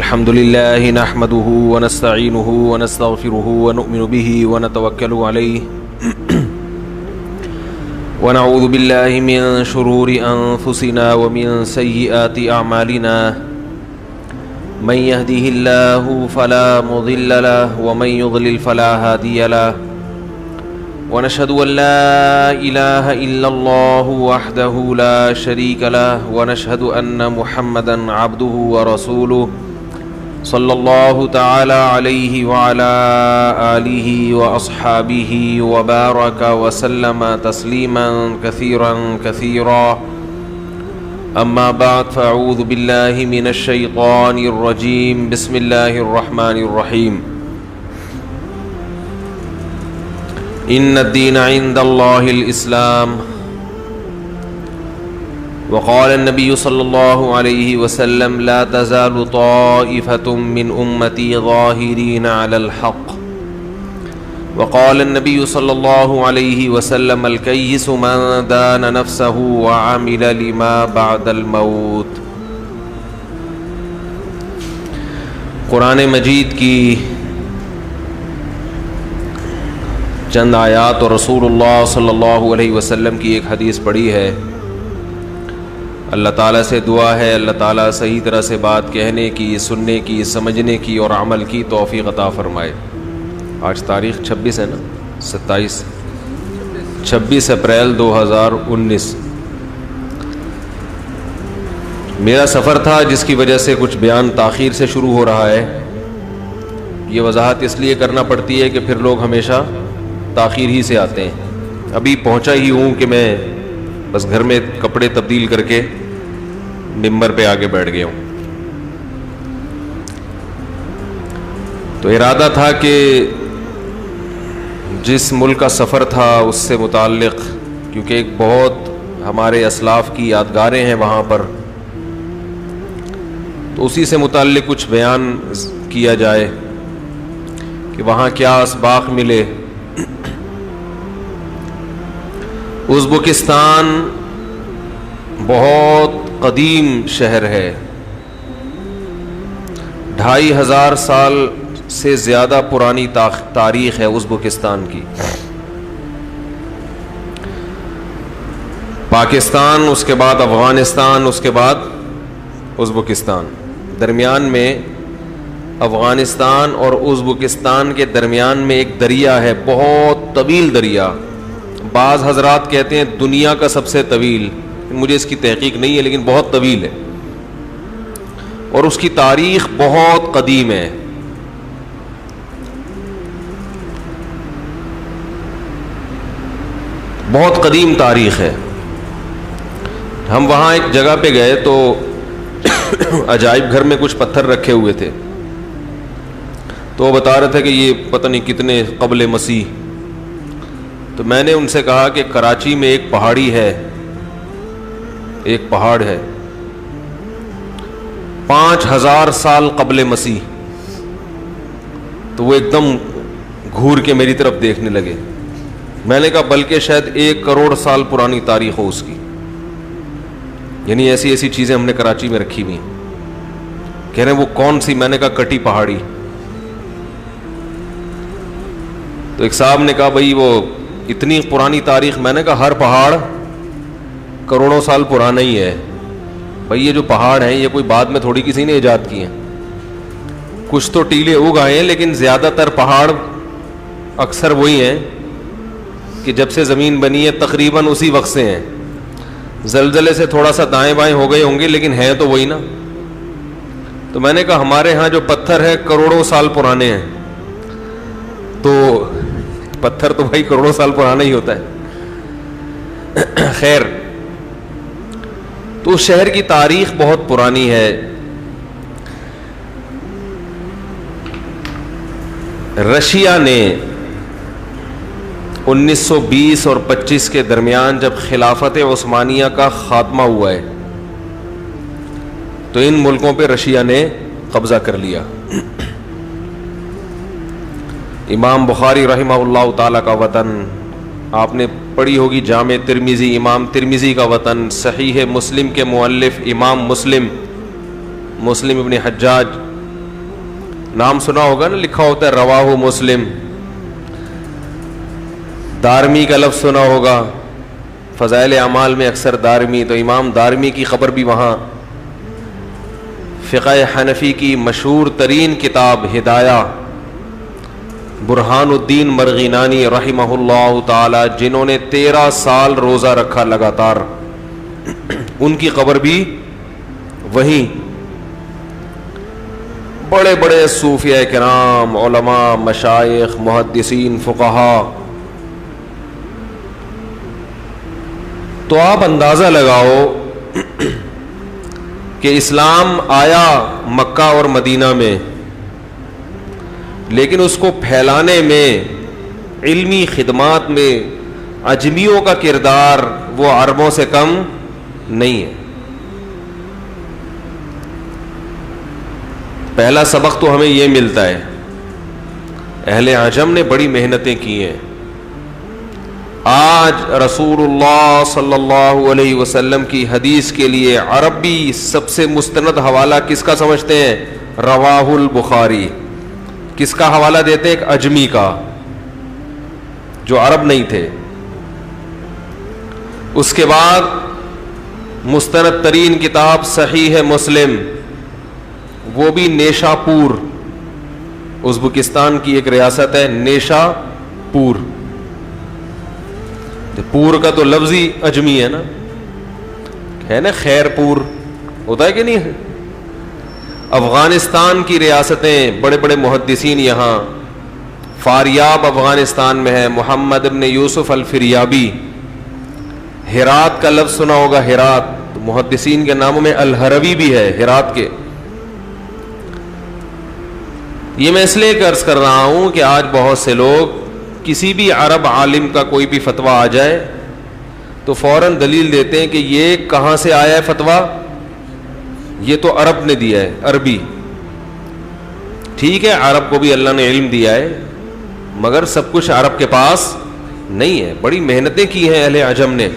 الحمد لله نحمده ونستعينه ونستغفره ونؤمن به ونتوكل عليه ونعوذ بالله من شرور أنفسنا ومن سيئات أعمالنا من يهده الله فلا مضل له ومن يضلل فلا هادي له ونشهد أن لا إله إلا الله وحده لا شريك له ونشهد أن محمدا عبده ورسوله صلى الله تعالى عليه وعلى آله وأصحابه وبارك وسلم تسليما كثيرا كثيرا أما بعد فأعوذ بالله من الشيطان الرجيم بسم الله الرحمن الرحيم إن الدين عند الله الإسلام وقال النبي صلى الله عليه وسلم لا تزال طائفة من أمتي ظاهرين على الحق وقال النبي صلى الله عليه وسلم الكيس من دان نفسه وعمل لما بعد الموت. قرآن مجید کی چند آیات اور رسول اللہ صلی اللہ علیہ وسلم کی ایک حدیث پڑھی ہے. اللہ تعالیٰ سے دعا ہے اللہ تعالیٰ صحیح طرح سے بات کہنے کی، سننے کی، سمجھنے کی اور عمل کی توفیق عطا فرمائے. آج تاریخ 26 ہے نا، 26 اپریل 2019. میرا سفر تھا جس کی وجہ سے کچھ بیان تاخیر سے شروع ہو رہا ہے. یہ وضاحت اس لیے کرنا پڑتی ہے کہ پھر لوگ ہمیشہ تاخیر ہی سے آتے ہیں. ابھی پہنچا ہی ہوں کہ میں بس گھر میں کپڑے تبدیل کر کے ممبر پہ آگے بیٹھ گیا ہوں. تو ارادہ تھا کہ جس ملک کا سفر تھا اس سے متعلق، کیونکہ ایک بہت ہمارے اسلاف کی یادگاریں ہیں وہاں پر، تو اسی سے متعلق کچھ بیان کیا جائے کہ وہاں کیا اسباق ملے. ازبکستان بہت قدیم شہر ہے، 2500 سال سے زیادہ پرانی تاریخ ہے ازبکستان کی. پاکستان، اس کے بعد افغانستان، اس کے بعد ازبکستان. درمیان میں افغانستان اور ازبکستان کے درمیان میں ایک دریا ہے، بہت طویل دریا. بعض حضرات کہتے ہیں دنیا کا سب سے طویل، مجھے اس کی تحقیق نہیں ہے لیکن بہت طویل ہے اور اس کی تاریخ بہت قدیم ہے. بہت قدیم تاریخ ہے. ہم وہاں ایک جگہ پہ گئے تو عجائب گھر میں کچھ پتھر رکھے ہوئے تھے، تو وہ بتا رہے تھے کہ یہ پتہ نہیں کتنے قبل مسیح. تو میں نے ان سے کہا کہ کراچی میں ایک پہاڑی ہے، ایک پہاڑ ہے 5000 سال قبل مسیح. تو وہ ایک دم گھور کے میری طرف دیکھنے لگے. میں نے کہا بلکہ شاید 1 کروڑ سال پرانی تاریخ ہو اس کی. یعنی ایسی ایسی چیزیں ہم نے کراچی میں رکھی ہوئی ہیں. کہہ رہے ہیں وہ کون سی؟ میں نے کہا کٹی پہاڑی. تو ایک صاحب نے کہا بھائی وہ اتنی پرانی تاریخ؟ میں نے کہا ہر پہاڑ کروڑوں سال پرانا ہی ہے. بھائی یہ جو پہاڑ ہیں یہ کوئی بعد میں تھوڑی کسی نے ایجاد کیے ہیں. کچھ تو ٹیلے اگ آئے ہیں لیکن زیادہ تر پہاڑ اکثر وہی ہیں کہ جب سے زمین بنی ہے تقریباً اسی وقت سے ہیں. زلزلے سے تھوڑا سا دائیں بائیں ہو گئے ہوں گے لیکن ہیں تو وہی نا. تو میں نے کہا ہمارے ہاں جو پتھر ہے کروڑوں سال پرانے ہیں. تو پتھر تو بھائی کروڑوں سال پرانا ہی ہوتا ہے. خیر، تو اس شہر کی تاریخ بہت پرانی ہے. رشیا نے 1920 اور 25 کے درمیان جب خلافت عثمانیہ کا خاتمہ ہوا ہے تو ان ملکوں پہ رشیا نے قبضہ کر لیا. امام بخاری رحمہ اللہ تعالیٰ کا وطن، آپ نے پڑھی ہوگی جامع ترمذی، امام ترمذی کا وطن. صحیح مسلم کے مؤلف امام مسلم ابن حجاج نام سنا ہوگا نا, لکھا ہوتا ہے رواہ مسلم. دارمی کا لفظ سنا ہوگا, فضائل اعمال میں اکثر دارمی, تو امام دارمی کی خبر بھی وہاں. فقہ حنفی کی مشہور ترین کتاب ہدایہ, برہان الدین مرغینانی رحمہ اللہ تعالی, جنہوں نے 13 سال روزہ رکھا لگاتار, ان کی خبر بھی وہیں. بڑے بڑے صوفیاء کرام, علماء, مشائخ, محدثین, فقہا. تو آپ اندازہ لگاؤ کہ اسلام آیا مکہ اور مدینہ میں, لیکن اس کو پھیلانے میں, علمی خدمات میں اجمیوں کا کردار وہ عربوں سے کم نہیں ہے. پہلا سبق تو ہمیں یہ ملتا ہے, اہل عجم نے بڑی محنتیں کی ہیں. آج رسول اللہ صلی اللہ علیہ وسلم کی حدیث کے لیے عربی سب سے مستند حوالہ کس کا سمجھتے ہیں؟ رواہ البخاری. کس کا حوالہ دیتے ہیں؟ ایک اجمی کا, جو عرب نہیں تھے. اس کے بعد مستند ترین کتاب صحیح مسلم, وہ بھی نیشا پور, ازبکستان کی ایک ریاست ہے نیشا پور. پور کا تو لفظ ہی اجمی ہے نا, ہے نا, خیر پور ہوتا ہے کہ نہیں ہے. افغانستان کی ریاستیں, بڑے بڑے محدثین یہاں. فاریاب افغانستان میں ہے, محمد ابن یوسف الفریابی. ہرات کا لفظ سنا ہوگا, ہرات, محدثین کے ناموں میں الہروی بھی ہے ہرات کے. یہ میں اس لیے عرض کر رہا ہوں کہ آج بہت سے لوگ, کسی بھی عرب عالم کا کوئی بھی فتویٰ آ جائے تو فوراً دلیل دیتے ہیں کہ یہ کہاں سے آیا ہے فتویٰ, یہ تو عرب نے دیا ہے, عربی. ٹھیک ہے, عرب کو بھی اللہ نے علم دیا ہے, مگر سب کچھ عرب کے پاس نہیں ہے. بڑی محنتیں کی ہیں اہل عجم نے.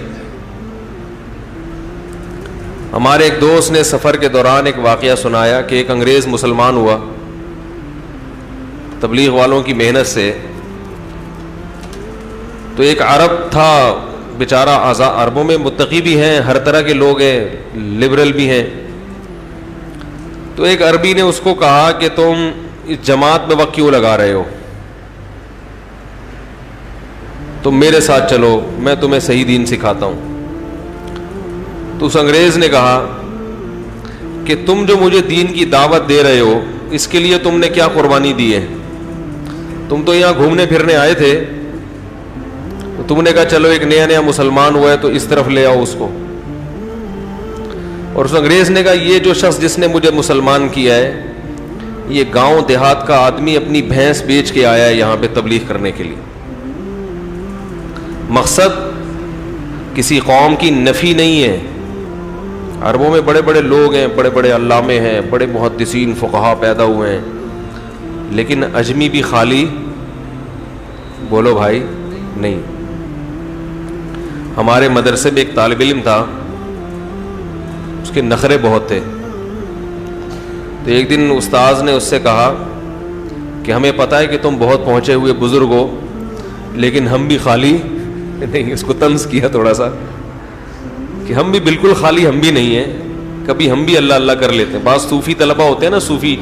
ہمارے ایک دوست نے سفر کے دوران ایک واقعہ سنایا کہ ایک انگریز مسلمان ہوا تبلیغ والوں کی محنت سے. تو ایک عرب تھا بیچارہ, عربوں میں متقی بھی ہیں, ہر طرح کے لوگ ہیں, لبرل بھی ہیں. تو ایک عربی نے اس کو کہا کہ تم اس جماعت میں وقت کیوں لگا رہے ہو, تم میرے ساتھ چلو, میں تمہیں صحیح دین سکھاتا ہوں. تو اس انگریز نے کہا کہ تم جو مجھے دین کی دعوت دے رہے ہو, اس کے لیے تم نے کیا قربانی دی ہے؟ تم تو یہاں گھومنے پھرنے آئے تھے, تو تم نے کہا چلو ایک نیا مسلمان ہوا ہے تو اس طرف لے آؤ اس کو. اور اس انگریز نے کہا یہ جو شخص جس نے مجھے مسلمان کیا ہے, یہ گاؤں دیہات کا آدمی اپنی بھینس بیچ کے آیا ہے یہاں پہ تبلیغ کرنے کے لیے. مقصد کسی قوم کی نفی نہیں ہے. عربوں میں بڑے بڑے لوگ ہیں, بڑے بڑے علامے ہیں, بڑے محدثین فقہا پیدا ہوئے ہیں, لیکن اجمی بھی خالی, بولو بھائی, نہیں. ہمارے مدرسے میں ایک طالب علم تھا, اس کے نخرے بہت تھے. تو ایک دن استاذ نے اس سے کہا کہ ہمیں پتہ ہے کہ تم بہت پہنچے ہوئے بزرگ ہو, لیکن ہم بھی خالی نہیں. اس کو طنز کیا تھوڑا سا کہ ہم بھی بالکل خالی ہم بھی نہیں ہیں, کبھی ہم بھی اللہ اللہ کر لیتے ہیں. بعض صوفی طلبہ ہوتے ہیں نا, صوفی,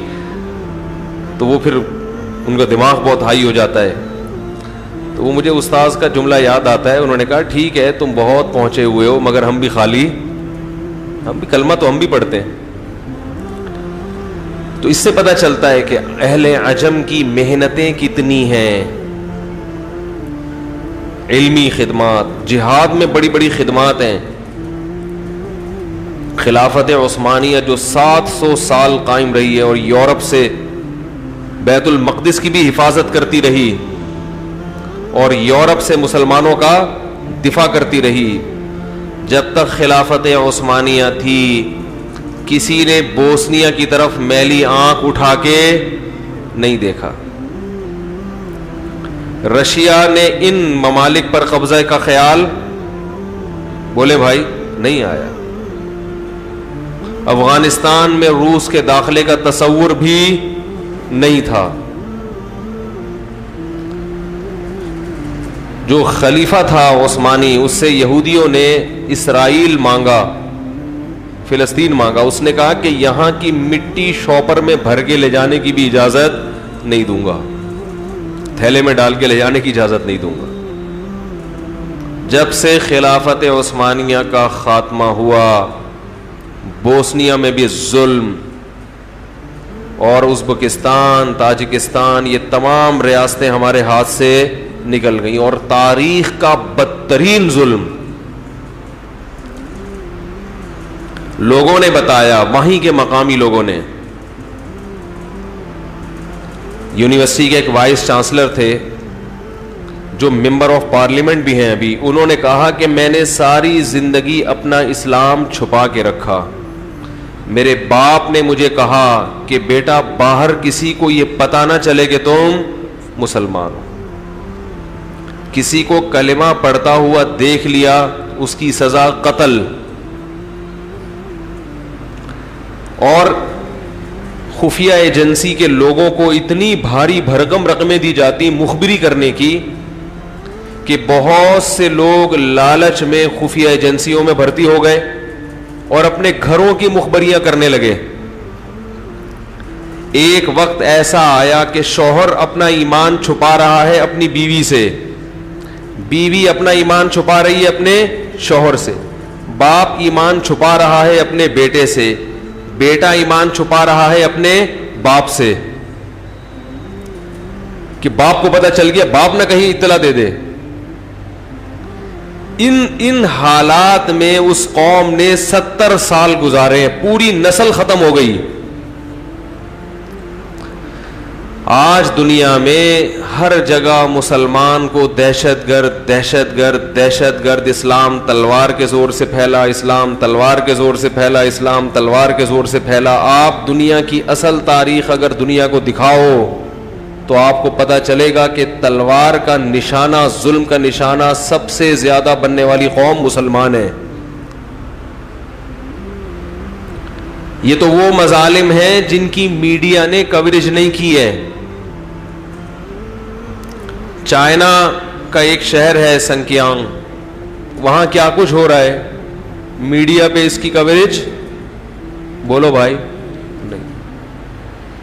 تو وہ پھر ان کا دماغ بہت ہائی ہو جاتا ہے. تو وہ مجھے استاذ کا جملہ یاد آتا ہے, انہوں نے کہا ٹھیک ہے تم بہت پہنچے ہوئے ہو, مگر ہم بھی خالی, ہم بھی کلمہ تو ہم بھی پڑھتے ہیں. تو اس سے پتہ چلتا ہے کہ اہل عجم کی محنتیں کتنی ہیں. علمی خدمات, جہاد میں بڑی بڑی خدمات ہیں. خلافت عثمانیہ جو 700 سال قائم رہی ہے اور یورپ سے بیت المقدس کی بھی حفاظت کرتی رہی اور یورپ سے مسلمانوں کا دفاع کرتی رہی. جب تک خلافت عثمانیہ تھی کسی نے بوسنیا کی طرف میلی آنکھ اٹھا کے نہیں دیکھا. رشیا نے ان ممالک پر قبضہ کا خیال, بولے بھائی, نہیں آیا. افغانستان میں روس کے داخلے کا تصور بھی نہیں تھا. جو خلیفہ تھا عثمانی, اس سے یہودیوں نے اسرائیل مانگا, فلسطین مانگا. اس نے کہا کہ یہاں کی مٹی شاپر میں بھر کے لے جانے کی بھی اجازت نہیں دوں گا, تھیلے میں ڈال کے لے جانے کی اجازت نہیں دوں گا. جب سے خلافت عثمانیہ کا خاتمہ ہوا, بوسنیا میں بھی ظلم, اور ازبکستان, تاجکستان, یہ تمام ریاستیں ہمارے ہاتھ سے نکل گئیں, اور تاریخ کا بدترین ظلم لوگوں نے بتایا, وہیں کے مقامی لوگوں نے. یونیورسٹی کے ایک وائس چانسلر تھے جو ممبر آف پارلیمنٹ بھی ہیں ابھی, انہوں نے کہا کہ میں نے ساری زندگی اپنا اسلام چھپا کے رکھا. میرے باپ نے مجھے کہا کہ بیٹا باہر کسی کو یہ پتہ نہ چلے کہ تم مسلمان ہو. کسی کو کلمہ پڑھتا ہوا دیکھ لیا, اس کی سزا قتل. اور خفیہ ایجنسی کے لوگوں کو اتنی بھاری بھرکم رقمیں دی جاتی مخبری کرنے کی کہ بہت سے لوگ لالچ میں خفیہ ایجنسیوں میں بھرتی ہو گئے اور اپنے گھروں کی مخبریاں کرنے لگے. ایک وقت ایسا آیا کہ شوہر اپنا ایمان چھپا رہا ہے اپنی بیوی سے, بیوی اپنا ایمان چھپا رہی ہے اپنے شوہر سے, باپ ایمان چھپا رہا ہے اپنے بیٹے سے, بیٹا ایمان چھپا رہا ہے اپنے باپ سے, کہ باپ کو پتہ چل گیا, باپ نہ کہیں اطلاع دے دے. ان حالات میں اس قوم نے 70 سال گزارے ہیں, پوری نسل ختم ہو گئی. آج دنیا میں ہر جگہ مسلمان کو دہشت گرد دہشت گرد دہشت گرد, اسلام تلوار کے زور سے پھیلا, اسلام تلوار کے زور سے پھیلا, اسلام تلوار کے زور سے پھیلا. آپ دنیا کی اصل تاریخ اگر دنیا کو دکھاؤ تو آپ کو پتہ چلے گا کہ تلوار کا نشانہ, ظلم کا نشانہ سب سے زیادہ بننے والی قوم مسلمان ہے. یہ تو وہ مظالم ہیں جن کی میڈیا نے کوریج نہیں کی ہے. چائنا کا ایک شہر ہے سنکیانگ, وہاں کیا کچھ ہو رہا ہے, میڈیا پہ اس کی کوریج بولو بھائی نہیں.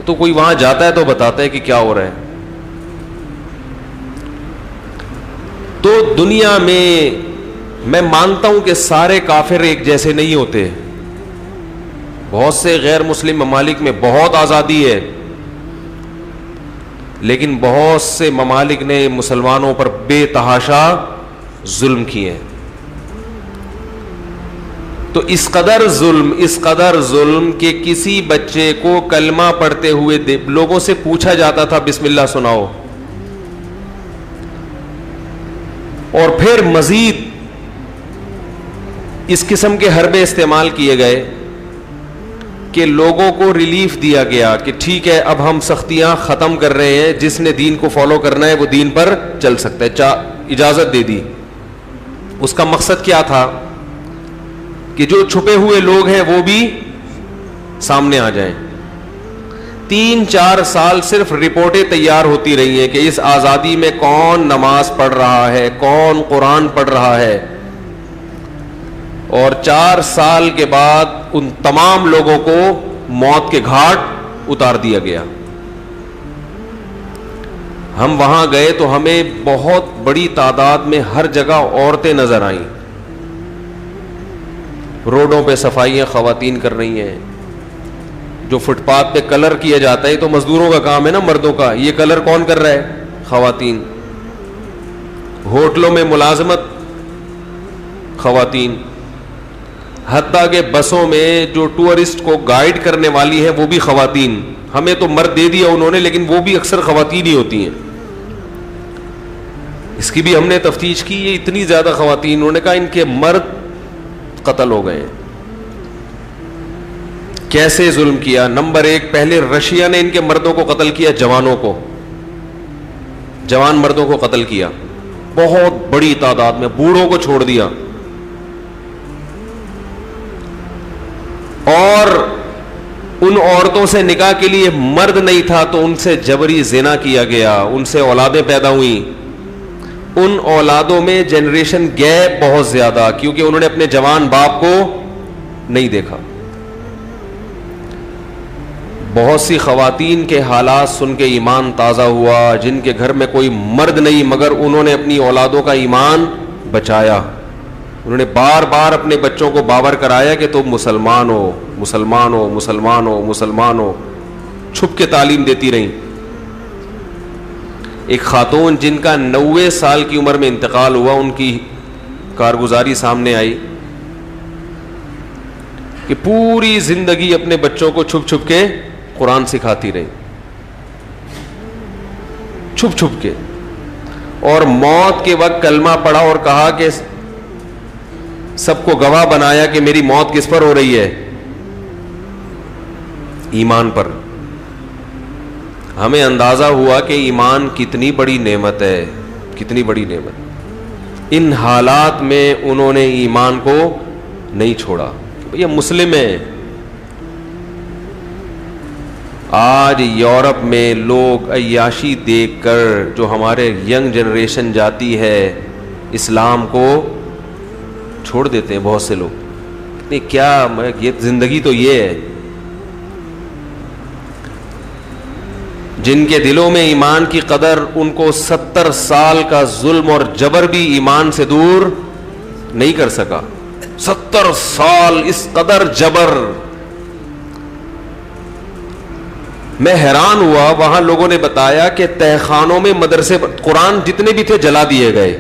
تو کوئی وہاں جاتا ہے تو بتاتا ہے کہ کیا ہو رہا ہے. تو دنیا میں مانتا ہوں کہ سارے کافر ایک جیسے نہیں ہوتے. بہت سے غیر مسلم ممالک میں بہت آزادی ہے, لیکن بہت سے ممالک نے مسلمانوں پر بے تحاشا ظلم کیے. تو اس قدر ظلم کہ کسی بچے کو کلمہ پڑھتے ہوئے لوگوں سے پوچھا جاتا تھا بسم اللہ سناؤ, اور پھر مزید اس قسم کے حربے استعمال کیے گئے کہ لوگوں کو ریلیف دیا گیا کہ ٹھیک ہے اب ہم سختیاں ختم کر رہے ہیں, جس نے دین کو فالو کرنا ہے وہ دین پر چل سکتا ہے, اجازت دے دی. اس کا مقصد کیا تھا کہ جو چھپے ہوئے لوگ ہیں وہ بھی سامنے آ جائیں. 3-4 سال صرف رپورٹیں تیار ہوتی رہی ہیں کہ اس آزادی میں کون نماز پڑھ رہا ہے, کون قرآن پڑھ رہا ہے, اور 4 سال کے بعد ان تمام لوگوں کو موت کے گھاٹ اتار دیا گیا. ہم وہاں گئے تو ہمیں بہت بڑی تعداد میں ہر جگہ عورتیں نظر آئیں, روڈوں پہ صفائیاں خواتین کر رہی ہیں. جو فٹ پاتھ پہ کلر کیا جاتا ہے تو مزدوروں کا کام ہے نا, مردوں کا, یہ کلر کون کر رہا ہے, خواتین. ہوٹلوں میں ملازمت خواتین, حتیٰ کہ بسوں میں جو ٹورسٹ کو گائیڈ کرنے والی ہے وہ بھی خواتین. ہمیں تو مرد دے دیا انہوں نے, لیکن وہ بھی اکثر خواتین ہی ہوتی ہیں. اس کی بھی ہم نے تفتیش کی, یہ اتنی زیادہ خواتین, انہوں نے کہا ان کے مرد قتل ہو گئے. کیسے ظلم کیا؟ نمبر 1, پہلے رشیا نے ان کے مردوں کو قتل کیا, جوانوں کو, جوان مردوں کو قتل کیا بہت بڑی تعداد میں, بوڑھوں کو چھوڑ دیا. اور ان عورتوں سے نکاح کے لیے مرد نہیں تھا تو ان سے جبری زنا کیا گیا, ان سے اولادیں پیدا ہوئیں. ان اولادوں میں جنریشن گیپ بہت زیادہ, کیونکہ انہوں نے اپنے جوان باپ کو نہیں دیکھا. بہت سی خواتین کے حالات سن کے ایمان تازہ ہوا, جن کے گھر میں کوئی مرد نہیں مگر انہوں نے اپنی اولادوں کا ایمان بچایا. انہوں نے بار بار اپنے بچوں کو باور کرایا کہ تم مسلمان ہو, مسلمان ہو, مسلمان ہو, مسلمان ہو, چھپ کے تعلیم دیتی رہیں. ایک خاتون جن کا 90 سال کی عمر میں انتقال ہوا, ان کی کارگزاری سامنے آئی کہ پوری زندگی اپنے بچوں کو چھپ چھپ کے قرآن سکھاتی رہی, چھپ چھپ کے, اور موت کے وقت کلمہ پڑھا اور کہا کہ سب کو گواہ بنایا کہ میری موت کس پر ہو رہی ہے, ایمان پر. ہمیں اندازہ ہوا کہ ایمان کتنی بڑی نعمت ہے, کتنی بڑی نعمت. ان حالات میں انہوں نے ایمان کو نہیں چھوڑا. یہ مسلم ہے. آج یورپ میں لوگ عیاشی دیکھ کر جو ہمارے ینگ جنریشن جاتی ہے اسلام کو چھوڑ دیتے ہیں. بہت سے لوگ کیا یہ زندگی تو یہ ہے. جن کے دلوں میں ایمان کی قدر, ان کو 70 سال کا ظلم اور جبر بھی ایمان سے دور نہیں کر سکا. 70 سال اس قدر جبر. میں حیران ہوا, وہاں لوگوں نے بتایا کہ تہخانوں میں مدرسے قرآن جتنے بھی تھے جلا دیے گئے.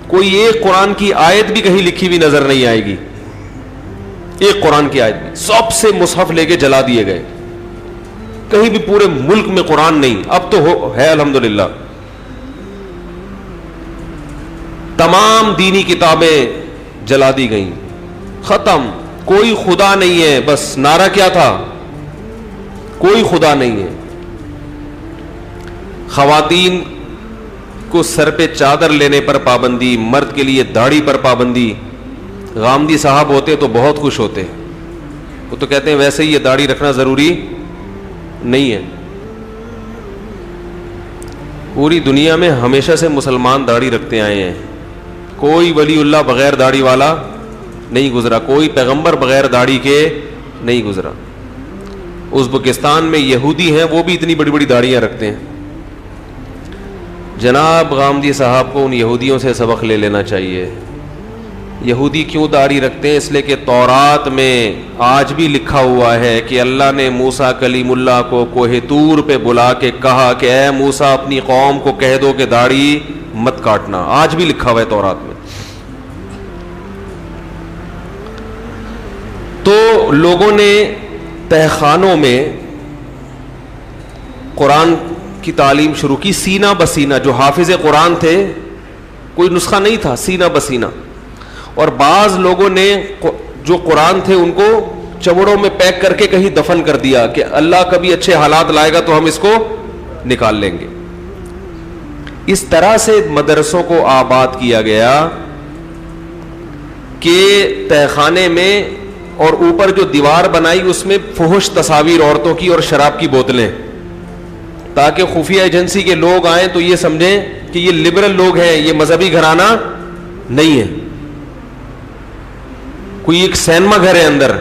کوئی ایک قرآن کی آیت بھی کہیں لکھی ہوئی نظر نہیں آئے گی, ایک قرآن کی آیت بھی. سب سے مصحف لے کے جلا دیے گئے. کہیں بھی پورے ملک میں قرآن نہیں. اب تو ہے الحمدللہ. تمام دینی کتابیں جلا دی گئیں, ختم. کوئی خدا نہیں ہے, بس نعرہ کیا تھا, کوئی خدا نہیں ہے. خواتین کو سر پہ چادر لینے پر پابندی, مرد کے لیے داڑھی پر پابندی. غامدی صاحب ہوتے تو بہت خوش ہوتے, وہ تو کہتے ہیں ویسے ہی یہ داڑھی رکھنا ضروری نہیں ہے. پوری دنیا میں ہمیشہ سے مسلمان داڑھی رکھتے آئے ہیں. کوئی ولی اللہ بغیر داڑھی والا نہیں گزرا, کوئی پیغمبر بغیر داڑھی کے نہیں گزرا. ازبکستان میں یہودی ہیں, وہ بھی اتنی بڑی بڑی داڑیاں رکھتے ہیں. جناب غامدی صاحب کو ان یہودیوں سے سبق لے لینا چاہیے. یہودی کیوں داڑھی رکھتے ہیں؟ اس لیے کہ تورات میں آج بھی لکھا ہوا ہے کہ اللہ نے موسیٰ کلیم اللہ کو کوہ طور پہ بلا کے کہا کہ اے موسیٰ اپنی قوم کو کہہ دو کہ داڑھی مت کاٹنا. آج بھی لکھا ہوا ہے تورات میں. تو لوگوں نے تہخانوں میں قرآن کی تعلیم شروع کی, سینہ بسینہ. جو حافظ قرآن تھے, کوئی نسخہ نہیں تھا, سینہ بسینہ. اور بعض لوگوں نے جو قرآن تھے ان کو چمڑوں میں پیک کر کے کہیں دفن کر دیا کہ اللہ کبھی اچھے حالات لائے گا تو ہم اس کو نکال لیں گے. اس طرح سے مدرسوں کو آباد کیا گیا کہ تہخانے میں, اور اوپر جو دیوار بنائی اس میں فحش تصاویر عورتوں کی اور شراب کی بوتلیں, تاکہ خفیہ ایجنسی کے لوگ آئیں تو یہ سمجھیں کہ یہ لبرل لوگ ہیں, یہ مذہبی گھرانہ نہیں ہے, کوئی ایک سینما گھر ہے اندر.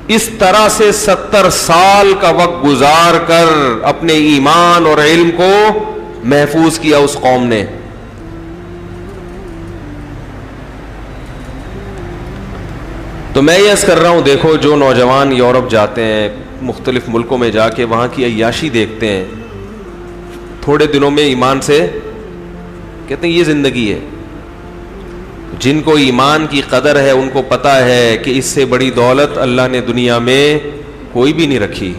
اس طرح سے 70 سال کا وقت گزار کر اپنے ایمان اور علم کو محفوظ کیا اس قوم نے. تو میں یہ عرض کر رہا ہوں, دیکھو جو نوجوان یورپ جاتے ہیں, مختلف ملکوں میں جا کے وہاں کی عیاشی دیکھتے ہیں, تھوڑے دنوں میں ایمان سے کہتے ہیں یہ زندگی ہے. جن کو ایمان کی قدر ہے ان کو پتہ ہے کہ اس سے بڑی دولت اللہ نے دنیا میں کوئی بھی نہیں رکھی.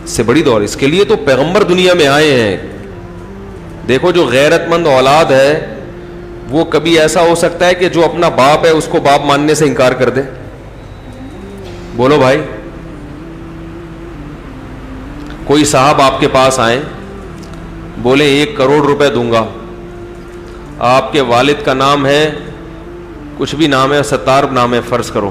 اس سے بڑی دولت, اس کے لیے تو پیغمبر دنیا میں آئے ہیں. دیکھو جو غیرت مند اولاد ہے وہ کبھی ایسا ہو سکتا ہے کہ جو اپنا باپ ہے اس کو باپ ماننے سے انکار کر دے؟ بولو بھائی. کوئی صاحب آپ کے پاس آئیں, بولے 1 کروڑ روپے دوں گا, آپ کے والد کا نام ہے, کچھ بھی نام ہے, ستار نام ہے فرض کرو,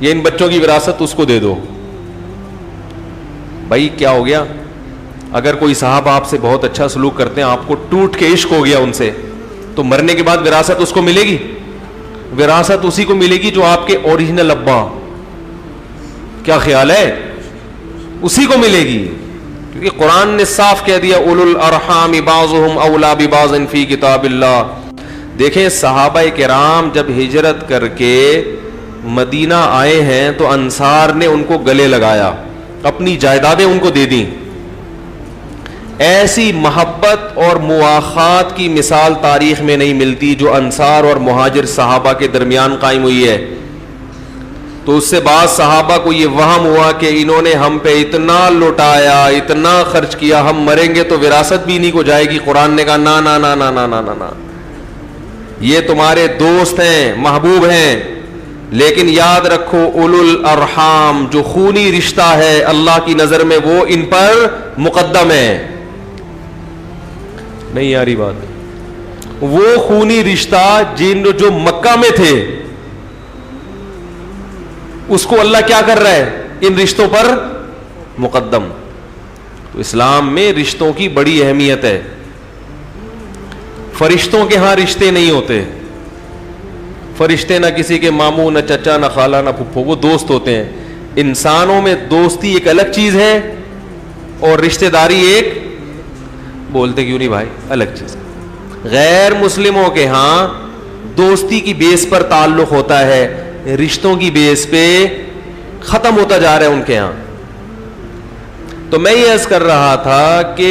یہ ان بچوں کی وراثت اس کو دے دو. بھائی کیا ہو گیا؟ اگر کوئی صاحب آپ سے بہت اچھا سلوک کرتے ہیں, آپ کو ٹوٹ کے عشق ہو گیا ان سے, تو مرنے کے بعد وراثت اس کو ملے گی؟ وراثت اسی کو ملے گی جو آپ کے اوریجنل ابا. کیا خیال ہے؟ اسی کو ملے گی, کیونکہ قرآن نے صاف کہہ دیا اولو الارحام بعضهم اولی ببعض فی کتاب اللہ. دیکھیں صحابہ کرام جب ہجرت کر کے مدینہ آئے ہیں تو انصار نے ان کو گلے لگایا, اپنی جائیدادیں ان کو دے دیں. ایسی محبت اور مواخات کی مثال تاریخ میں نہیں ملتی جو انصار اور مہاجر صحابہ کے درمیان قائم ہوئی ہے. تو اس سے بعض صحابہ کو یہ وہم ہوا کہ انہوں نے ہم پہ اتنا لٹایا, اتنا خرچ کیا, ہم مریں گے تو وراثت بھی نہیں کو جائے گی. قرآن نے کہا نا نا نا نا نا نا نا نا, یہ تمہارے دوست ہیں, محبوب ہیں, لیکن یاد رکھو اولو الارحام جو خونی رشتہ ہے اللہ کی نظر میں وہ ان پر مقدم ہے. نہیں آ رہی بات؟ وہ خونی رشتہ جو مکہ میں تھے اس کو اللہ کیا کر رہا ہے؟ ان رشتوں پر مقدم. تو اسلام میں رشتوں کی بڑی اہمیت ہے. فرشتوں کے ہاں رشتے نہیں ہوتے. فرشتے نہ کسی کے ماموں, نہ چچا, نہ خالہ, نہ پھپھو, وہ دوست ہوتے ہیں. انسانوں میں دوستی ایک الگ چیز ہے اور رشتہ داری ایک, بولتے کیوں نہیں بھائی, الگ چیز ہے. غیر مسلموں کے ہاں دوستی کی بیس پر تعلق ہوتا ہے, رشتوں کی بیس پہ ختم ہوتا جا رہا ہے ان کے ہاں. تو میں یہ عرض کر رہا تھا کہ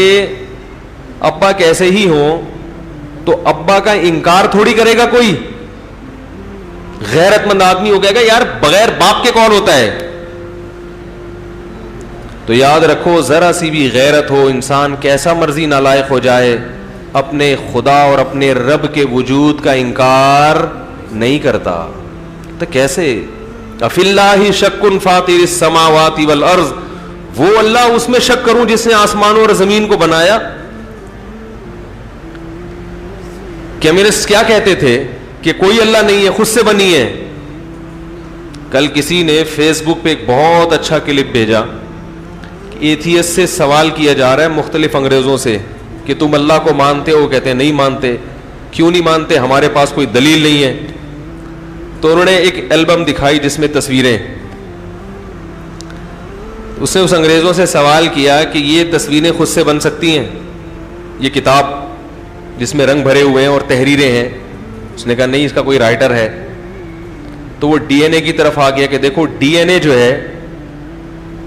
ابا کیسے ہی ہوں تو ابا کا انکار تھوڑی کرے گا کوئی. غیرت مند آدمی ہو گیا گا یار بغیر باپ کے کون ہوتا ہے. تو یاد رکھو ذرا سی بھی غیرت ہو, انسان کیسا مرضی نالائق ہو جائے, اپنے خدا اور اپنے رب کے وجود کا انکار نہیں کرتا. تو کیسے؟ افی اللہ شک فاطر السماوات والارض, وہ اللہ اس میں شک کروں جس نے آسمانوں اور زمین کو بنایا. کیمرسٹ کیا کہتے تھے کہ کوئی اللہ نہیں ہے, خود سے بنی ہے. کل کسی نے فیس بک پہ ایک بہت اچھا کلپ بھیجا, ایتھیس سے سوال کیا جا رہا ہے مختلف انگریزوں سے کہ تم اللہ کو مانتے ہو؟ کہتے ہیں نہیں مانتے. کیوں نہیں مانتے؟ ہمارے پاس کوئی دلیل نہیں ہے. تو انہوں نے ایک البم دکھائی جس میں تصویریں. اس نے اس انگریزوں سے سوال کیا کہ یہ تصویریں خود سے بن سکتی ہیں؟ یہ کتاب جس میں رنگ بھرے ہوئے ہیں اور تحریریں ہیں. اس نے کہا نہیں, اس کا کوئی رائٹر ہے. تو وہ ڈی این اے کی طرف آ گیا کہ دیکھو ڈی این اے جو ہے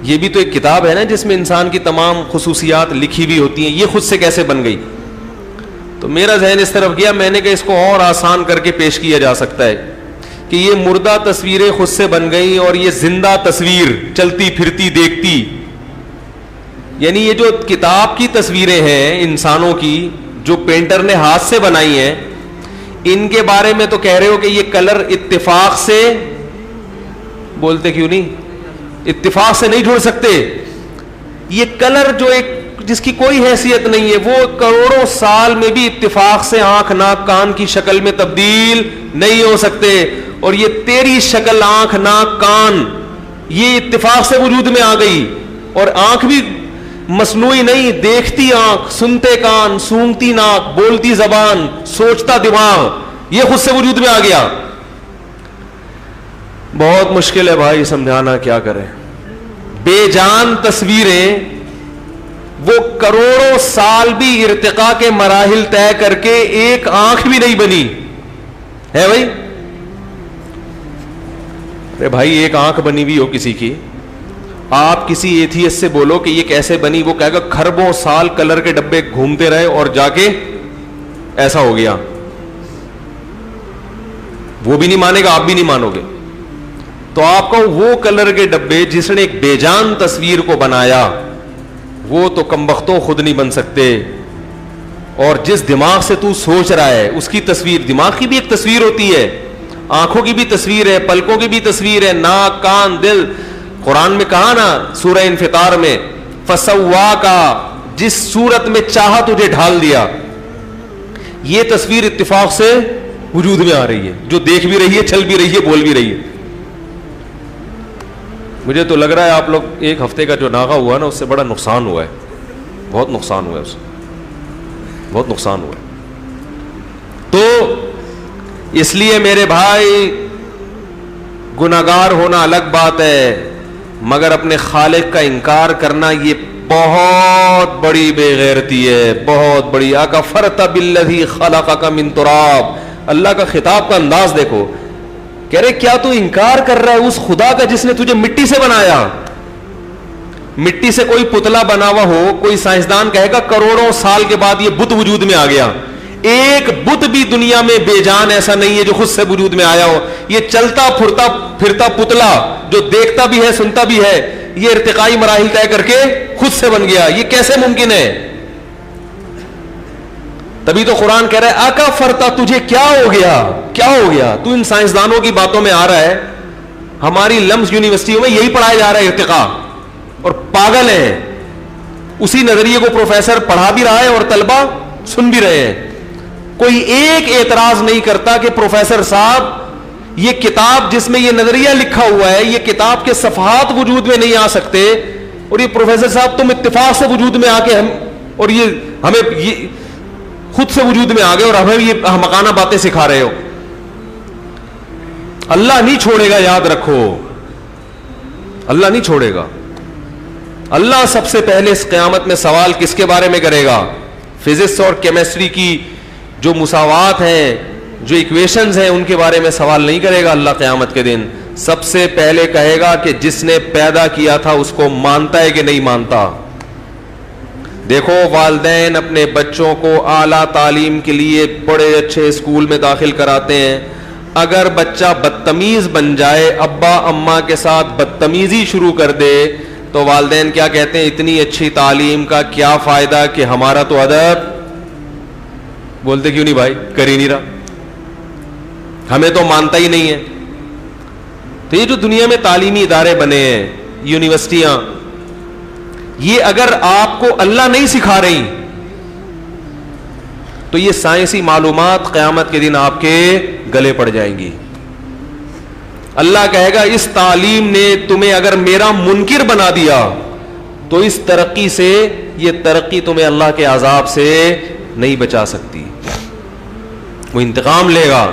یہ بھی تو ایک کتاب ہے نا جس میں انسان کی تمام خصوصیات لکھی ہوئی ہوتی ہیں, یہ خود سے کیسے بن گئی؟ تو میرا ذہن اس طرف گیا, میں نے کہا اس کو اور آسان کر کے پیش کیا جا سکتا ہے کہ یہ مردہ تصویریں خود سے بن گئی اور یہ زندہ تصویر چلتی پھرتی دیکھتی, یعنی یہ جو کتاب کی تصویریں ہیں انسانوں کی جو پینٹر نے ہاتھ سے بنائی ہیں, ان کے بارے میں تو کہہ رہے ہو کہ یہ کلر اتفاق سے, بولتے کیوں نہیں, اتفاق سے نہیں جڑ سکتے. یہ کلر جو ایک جس کی کوئی حیثیت نہیں ہے وہ کروڑوں سال میں بھی اتفاق سے آنکھ ناک کان کی شکل میں تبدیل نہیں ہو سکتے. اور یہ تیری شکل آنکھ ناک کان یہ اتفاق سے وجود میں آ گئی, اور آنکھ بھی مصنوعی نہیں, دیکھتی آنکھ, سنتے کان, سونگتی ناک, بولتی زبان, سوچتا دماغ, یہ خود سے وجود میں آ گیا. بہت مشکل ہے بھائی سمجھانا, کیا کریں. بے جان تصویریں وہ کروڑوں سال بھی ارتقاء کے مراحل طے کر کے ایک آنکھ بھی نہیں بنی ہے بھائی. ارے بھائی ایک آنکھ بنی ہوئی ہو کسی کی, آپ کسی ایتھیس سے بولو کہ یہ کیسے بنی, وہ کہے گا کھربوں سال کلر کے ڈبے گھومتے رہے اور جا کے ایسا ہو گیا. وہ بھی نہیں مانے گا, آپ بھی نہیں مانو گے. تو آپ کو وہ کلر کے ڈبے جس نے ایک بے جان تصویر کو بنایا وہ تو کمبختوں خود نہیں بن سکتے. اور جس دماغ سے تو سوچ رہا ہے اس کی تصویر, دماغ کی بھی ایک تصویر ہوتی ہے, آنکھوں کی بھی تصویر ہے, پلکوں کی بھی تصویر ہے, ناک کان دل. قرآن میں کہا نا سورہ انفطار میں فسواکا, جس صورت میں چاہا تجھے ڈھال دیا. یہ تصویر اتفاق سے وجود میں آ رہی ہے, جو دیکھ بھی رہی ہے, چل بھی رہی ہے, بول بھی رہی ہے. مجھے تو لگ رہا ہے آپ لوگ ایک ہفتے کا جو ناغہ ہوا نا اس سے بڑا نقصان ہوا ہے, بہت نقصان ہوا ہے, اس سے بہت نقصان ہوا ہے. تو اس لیے میرے بھائی گناہگار ہونا الگ بات ہے, مگر اپنے خالق کا انکار کرنا یہ بہت بڑی بے غیرتی ہے, بہت بڑی. اکفرت بالذی خلقک من تراب, اللہ کا خطاب کا انداز دیکھو, کہہ رہے کیا تو انکار کر رہا ہے اس خدا کا جس نے تجھے مٹی سے بنایا. مٹی سے کوئی پتلا بنا ہوا ہو, کوئی سائنسدان کہے گا کروڑوں سال کے بعد یہ بت وجود میں آ گیا. ایک بت بھی دنیا میں بے جان ایسا نہیں ہے جو خود سے وجود میں آیا ہو. یہ چلتا پھرتا پتلا جو دیکھتا بھی ہے سنتا بھی ہے, یہ ارتقائی مراحل طے کر کے خود سے بن گیا. یہ کیسے ممکن ہے؟ تبھی تو قرآن کہہ رہا ہے آقا فرتا, تجھے کیا ہو گیا, کیا ہو گیا, تو ان سائنسدانوں کی باتوں میں آ رہا ہے. ہماری لمس یونیورسٹیوں میں یہی پڑھایا جا رہا ہے ارتقاء, اور پاگل ہیں. اسی نظریے کو پروفیسر پڑھا بھی رہا ہے اور طلبہ سن بھی رہے ہیں. کوئی ایک اعتراض نہیں کرتا کہ پروفیسر صاحب یہ کتاب جس میں یہ نظریہ لکھا ہوا ہے, یہ کتاب کے صفحات وجود میں نہیں آ سکتے, اور یہ پروفیسر صاحب تم اتفاق سے وجود میں آ کے اور یہ ہمیں یہ خود سے وجود میں آ گئے اور ہمیں یہ احمقانہ باتیں سکھا رہے ہو. اللہ نہیں چھوڑے گا, یاد رکھو, اللہ نہیں چھوڑے گا. اللہ سب سے پہلے اس قیامت میں سوال کس کے بارے میں کرے گا؟ فزکس اور کیمسٹری کی جو مساوات ہیں, جو ایکویشنز ہیں, ان کے بارے میں سوال نہیں کرے گا اللہ قیامت کے دن. سب سے پہلے کہے گا کہ جس نے پیدا کیا تھا اس کو مانتا ہے کہ نہیں مانتا. دیکھو والدین اپنے بچوں کو اعلیٰ تعلیم کے لیے بڑے اچھے اسکول میں داخل کراتے ہیں. اگر بچہ بدتمیز بن جائے, ابا اماں کے ساتھ بدتمیزی شروع کر دے, تو والدین کیا کہتے ہیں, اتنی اچھی تعلیم کا کیا فائدہ کہ ہمارا تو ادب, بولتے کیوں نہیں بھائی, کر ہی نہیں رہا, ہمیں تو مانتا ہی نہیں ہے. تو یہ جو دنیا میں تعلیمی ادارے بنے ہیں, یونیورسٹیاں, یہ اگر آپ کو اللہ نہیں سکھا رہی تو یہ سائنسی معلومات قیامت کے دن آپ کے گلے پڑ جائیں گی. اللہ کہے گا اس تعلیم نے تمہیں اگر میرا منکر بنا دیا تو اس ترقی سے, یہ ترقی تمہیں اللہ کے عذاب سے نہیں بچا سکتی. وہ انتقام لے گا.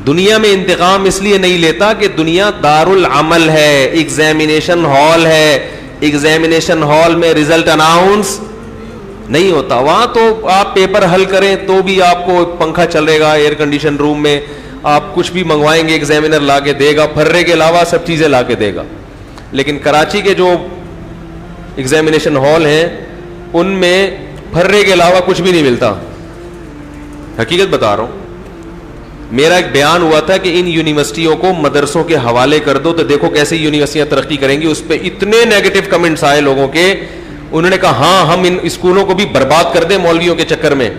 دنیا میں انتقام اس لیے نہیں لیتا کہ دنیا دار العمل ہے, ایگزامینیشن ہال ہے. ایگزامینیشن ہال میں رزلٹ اناؤنس نہیں ہوتا. وہاں تو آپ پیپر حل کریں تو بھی آپ کو پنکھا چلے گا, ایئر کنڈیشن روم میں آپ کچھ بھی منگوائیں گے ایگزامینر لا کے دے گا, پھرے کے علاوہ سب چیزیں لا کے دے گا. لیکن کراچی کے جو ایگزامینیشن ہال ہیں ان میں پھرے کے علاوہ کچھ بھی نہیں ملتا. حقیقت بتا رہا ہوں. میرا ایک بیان ہوا تھا کہ ان یونیورسٹیوں کو مدرسوں کے حوالے کر دو تو دیکھو کیسے یونیورسٹیاں ترقی کریں گی. اس پہ اتنے نیگیٹو کمنٹس آئے لوگوں کے, انہوں نے کہا ہاں ہم ان اسکولوں کو بھی برباد کر دیں مولویوں کے چکر میں.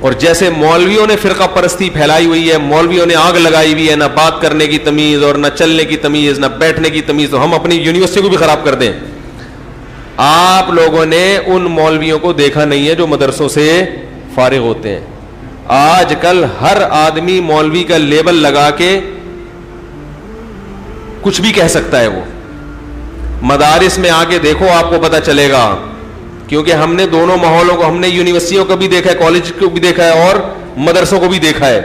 اور جیسے مولویوں نے فرقہ پرستی پھیلائی ہوئی ہے, مولویوں نے آگ لگائی ہوئی ہے, نہ بات کرنے کی تمیز اور نہ چلنے کی تمیز, نہ بیٹھنے کی تمیز, تو ہم اپنی یونیورسٹی کو بھی خراب کر دیں. آپ لوگوں نے ان مولویوں کو دیکھا نہیں ہے جو مدرسوں سے فارغ ہوتے ہیں. آج کل ہر آدمی مولوی کا لیبل لگا کے کچھ بھی کہہ سکتا ہے. وہ مدارس میں آ کے دیکھو آپ کو پتا چلے گا, کیونکہ ہم نے دونوں ماحولوں کو, ہم نے یونیورسٹیوں کو بھی دیکھا ہے, کالج کو بھی دیکھا ہے اور مدرسوں کو بھی دیکھا ہے.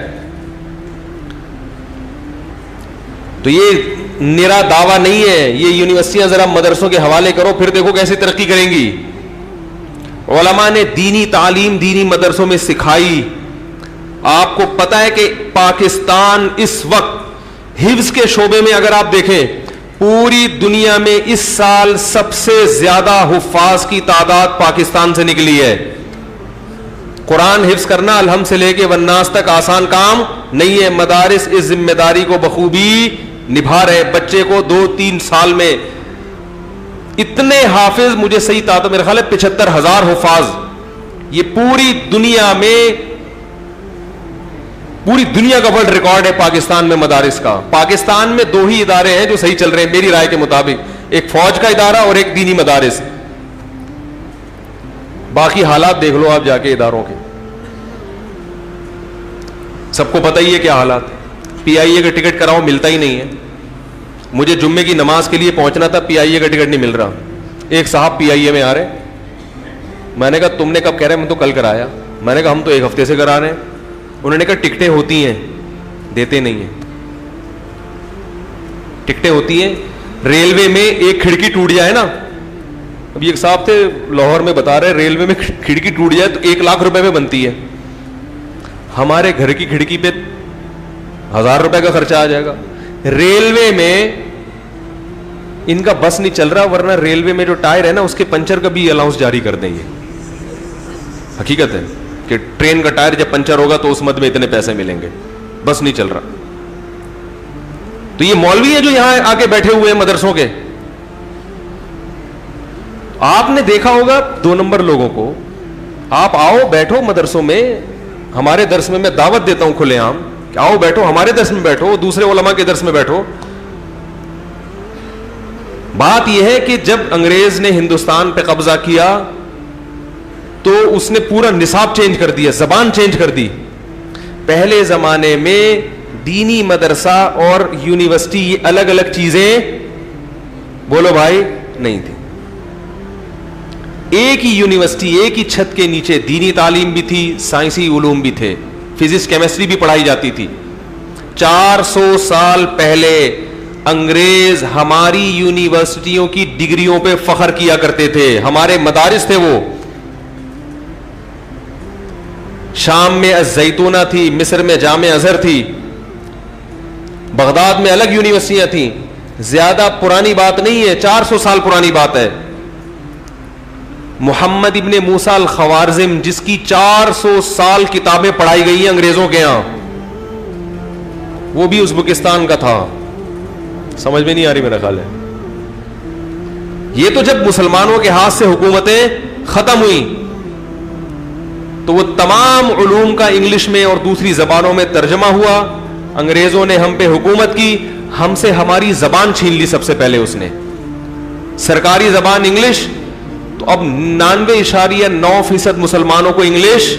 تو یہ نرا دعویٰ نہیں ہے. یہ یونیورسٹیاں ذرا مدرسوں کے حوالے کرو, پھر دیکھو کیسے ترقی کریں گی. علماء نے دینی تعلیم دینی مدرسوں میں سکھائی. آپ کو پتا ہے کہ پاکستان اس وقت حفظ کے شعبے میں اگر آپ دیکھیں پوری دنیا میں اس سال سب سے زیادہ حفاظ کی تعداد پاکستان سے نکلی ہے. قرآن حفظ کرنا الحم سے لے کے والناس تک آسان کام نہیں ہے. مدارس اس ذمہ داری کو بخوبی نبھا رہے. بچے کو 2-3 سال میں اتنے حافظ, مجھے صحیح تعداد میرا خیال ہے 75,000 حفاظ. یہ پوری دنیا میں, پوری دنیا کا ورلڈ ریکارڈ ہے پاکستان میں مدارس کا. پاکستان میں 2 ہی ادارے ہیں جو صحیح چل رہے ہیں میری رائے کے مطابق, ایک فوج کا ادارہ اور ایک دینی مدارس. باقی حالات دیکھ لو آپ جا کے اداروں کے, سب کو پتہ ہی ہے کیا حالات. پی آئی اے کا ٹکٹ کراؤ ملتا ہی نہیں ہے. مجھے جمعے کی نماز کے لیے پہنچنا تھا, پی آئی اے کا ٹکٹ نہیں مل رہا. ایک صاحب پی آئی اے میں آ رہے, میں نے کہا تم نے کب؟ کہہ رہے میں تو کل کرایا. میں نے کہا ہم تو ایک ہفتے سے کرا رہے ہیں. انہوں نے کہا ٹکٹیں ہوتی ہیں, دیتے نہیں ہیں. ٹکٹیں ہوتی ہیں. ریلوے میں ایک کھڑکی ٹوٹ جائے نا, ابھی ایک صاحب تھے لاہور میں بتا رہے ریلوے میں کھڑکی ٹوٹ جائے تو 1 لاکھ روپے میں بنتی ہے. ہمارے گھر کی کھڑکی پہ 1000 روپے کا خرچہ آ جائے گا. ریلوے میں ان کا بس نہیں چل رہا, ورنہ ریلوے میں جو ٹائر ہے نا اس کے پنچر کا بھی الاؤنس جاری کر دیں. یہ حقیقت ہے کہ ٹرین کا ٹائر جب پنچر ہوگا تو اس مد میں اتنے پیسے ملیں گے. بس نہیں چل رہا. تو یہ مولوی ہیں جو یہاں آ کے بیٹھے ہوئے ہیں مدرسوں کے. آپ نے دیکھا ہوگا 2 نمبر لوگوں کو. آپ آؤ بیٹھو مدرسوں میں, ہمارے درس میں دعوت دیتا ہوں کھلے عام کہ آؤ بیٹھو ہمارے درس میں بیٹھو, دوسرے علماء کے درس میں بیٹھو. بات یہ ہے کہ جب انگریز نے ہندوستان پہ قبضہ کیا تو اس نے پورا نصاب چینج کر دیا, زبان چینج کر دی. پہلے زمانے میں دینی مدرسہ اور یونیورسٹی یہ الگ الگ چیزیں, بولو بھائی, نہیں تھی. ایک ہی یونیورسٹی, ایک ہی چھت کے نیچے دینی تعلیم بھی تھی, سائنسی علوم بھی تھے, فزکس کیمسٹری بھی پڑھائی جاتی تھی. 400 سال پہلے انگریز ہماری یونیورسٹیوں کی ڈگریوں پہ فخر کیا کرتے تھے. ہمارے مدارس تھے وہ. شام میں الزیتونہ تھی, مصر میں جامع ازہر تھی, بغداد میں الگ یونیورسٹیاں تھیں. زیادہ پرانی بات نہیں ہے, 400 سال پرانی بات ہے. محمد ابن موسیٰ الخوارزم جس کی 400 سال کتابیں پڑھائی گئی ہیں انگریزوں کے ہاں, وہ بھی ازبکستان کا تھا. سمجھ میں نہیں آ رہی میرا خیال ہے. یہ تو جب مسلمانوں کے ہاتھ سے حکومتیں ختم ہوئی تو وہ تمام علوم کا انگلش میں اور دوسری زبانوں میں ترجمہ ہوا. انگریزوں نے ہم پہ حکومت کی, ہم سے ہماری زبان چھین لی. سب سے پہلے اس نے سرکاری زبان انگلش, تو اب 99.9% مسلمانوں کو انگلش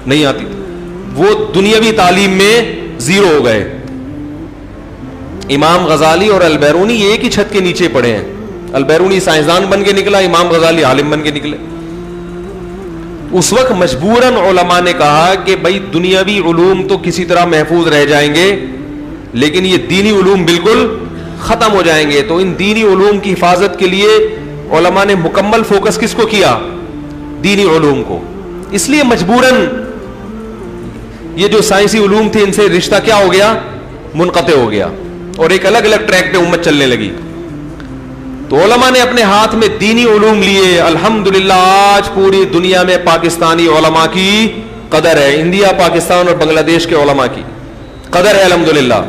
نہیں آتی. وہ دنیاوی تعلیم میں زیرو ہو گئے. امام غزالی اور البیرونی ایک ہی چھت کے نیچے پڑے ہیں. البیرونی سائنسدان بن کے نکلا, امام غزالی عالم بن کے نکلے. اس وقت مجبوراً علماء نے کہا کہ بھائی دنیاوی علوم تو کسی طرح محفوظ رہ جائیں گے, لیکن یہ دینی علوم بالکل ختم ہو جائیں گے. تو ان دینی علوم کی حفاظت کے لیے علماء نے مکمل فوکس کس کو کیا؟ دینی علوم کو. اس لیے مجبوراً یہ جو سائنسی علوم تھے ان سے رشتہ کیا ہو گیا؟ منقطع ہو گیا, اور ایک الگ الگ ٹریک پہ امت چلنے لگی. تو علماء نے اپنے ہاتھ میں دینی علوم لیے. الحمدللہ آج پوری دنیا میں پاکستانی علماء کی قدر ہے. انڈیا, پاکستان اور بنگلہ دیش کے علماء کی قدر ہے الحمدللہ.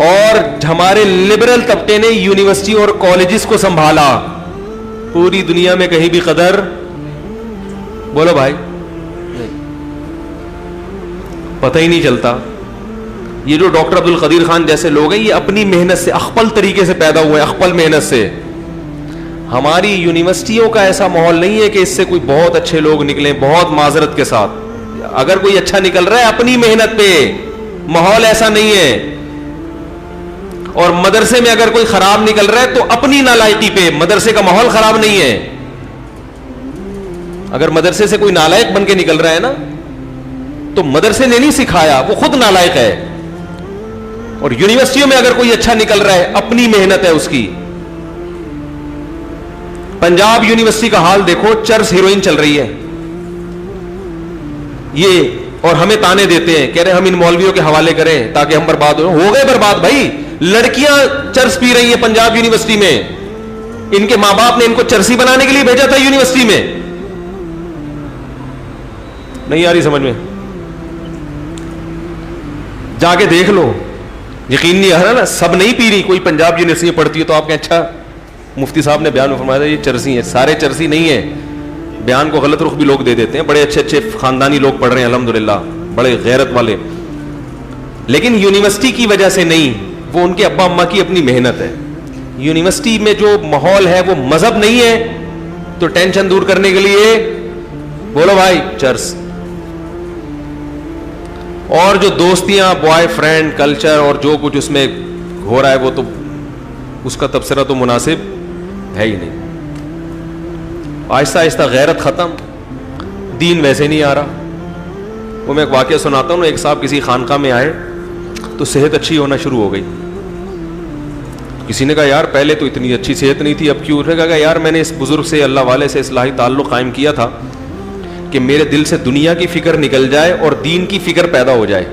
اور ہمارے لبرل طبقے نے یونیورسٹی اور کالجز کو سنبھالا. پوری دنیا میں کہیں بھی قدر, بولو بھائی, پتہ ہی نہیں چلتا. یہ جو ڈاکٹر عبد القدیر خان جیسے لوگ ہیں, یہ اپنی محنت سے اخپل طریقے سے پیدا ہوئے, اخپل محنت سے. ہماری یونیورسٹیوں کا ایسا ماحول نہیں ہے کہ اس سے کوئی بہت اچھے لوگ نکلیں. بہت معذرت کے ساتھ, اگر کوئی اچھا نکل رہا ہے اپنی محنت پہ, ماحول ایسا نہیں ہے. اور مدرسے میں اگر کوئی خراب نکل رہا ہے تو اپنی نالائقی پہ, مدرسے کا ماحول خراب نہیں ہے. اگر مدرسے سے کوئی نالائق بن کے نکل رہا ہے نا تو مدرسے نے نہیں سکھایا, وہ خود نالائق ہے. اور یونیورسٹیوں میں اگر کوئی اچھا نکل رہا ہے اپنی محنت ہے اس کی. پنجاب یونیورسٹی کا حال دیکھو, چرس ہیروئن چل رہی ہے یہ, اور ہمیں تانے دیتے ہیں, کہہ رہے ہم ان مولویوں کے حوالے کریں تاکہ ہم برباد ہو گئے برباد بھائی. لڑکیاں چرس پی رہی ہیں پنجاب یونیورسٹی میں, ان کے ماں باپ نے ان کو چرسی بنانے کے لیے بھیجا تھا یونیورسٹی میں. نہیں آ رہی سمجھ میں؟ جا کے دیکھ لو, یقین نہیں آ رہا نا. سب نہیں پی رہی, کوئی پنجاب یونیورسٹی میں پڑھتی ہے تو آپ کہیں اچھا مفتی صاحب نے بیان میں فرمایا تھا یہ چرسی ہیں. سارے چرسی نہیں ہیں, بیان کو غلط رخ بھی لوگ دے دیتے ہیں. بڑے اچھے اچھے خاندانی لوگ پڑھ رہے ہیں الحمدللہ, بڑے غیرت والے, لیکن یونیورسٹی کی وجہ سے نہیں, وہ ان کے ابا اماں کی اپنی محنت ہے. یونیورسٹی میں جو ماحول ہے وہ مذہب نہیں ہے, تو ٹینشن دور کرنے کے لیے بولو بھائی چرس. اور جو دوستیاں, بوائے فرینڈ کلچر اور جو کچھ اس میں ہو رہا ہے وہ تو اس کا تبصرہ تو مناسب ہے ہی نہیں. آہستہ آہستہ غیرت ختم, دین ویسے نہیں آ رہا. وہ میں ایک واقعہ سناتا ہوں. ایک صاحب کسی خانقاہ میں آئے تو صحت اچھی ہونا شروع ہو گئی. کسی نے کہا یار پہلے تو اتنی اچھی صحت نہیں تھی, اب کیوں؟ نے کہا یار میں نے اس بزرگ سے, اللہ والے سے اصلاحی تعلق قائم کیا تھا کہ میرے دل سے دنیا کی فکر نکل جائے اور دین کی فکر پیدا ہو جائے.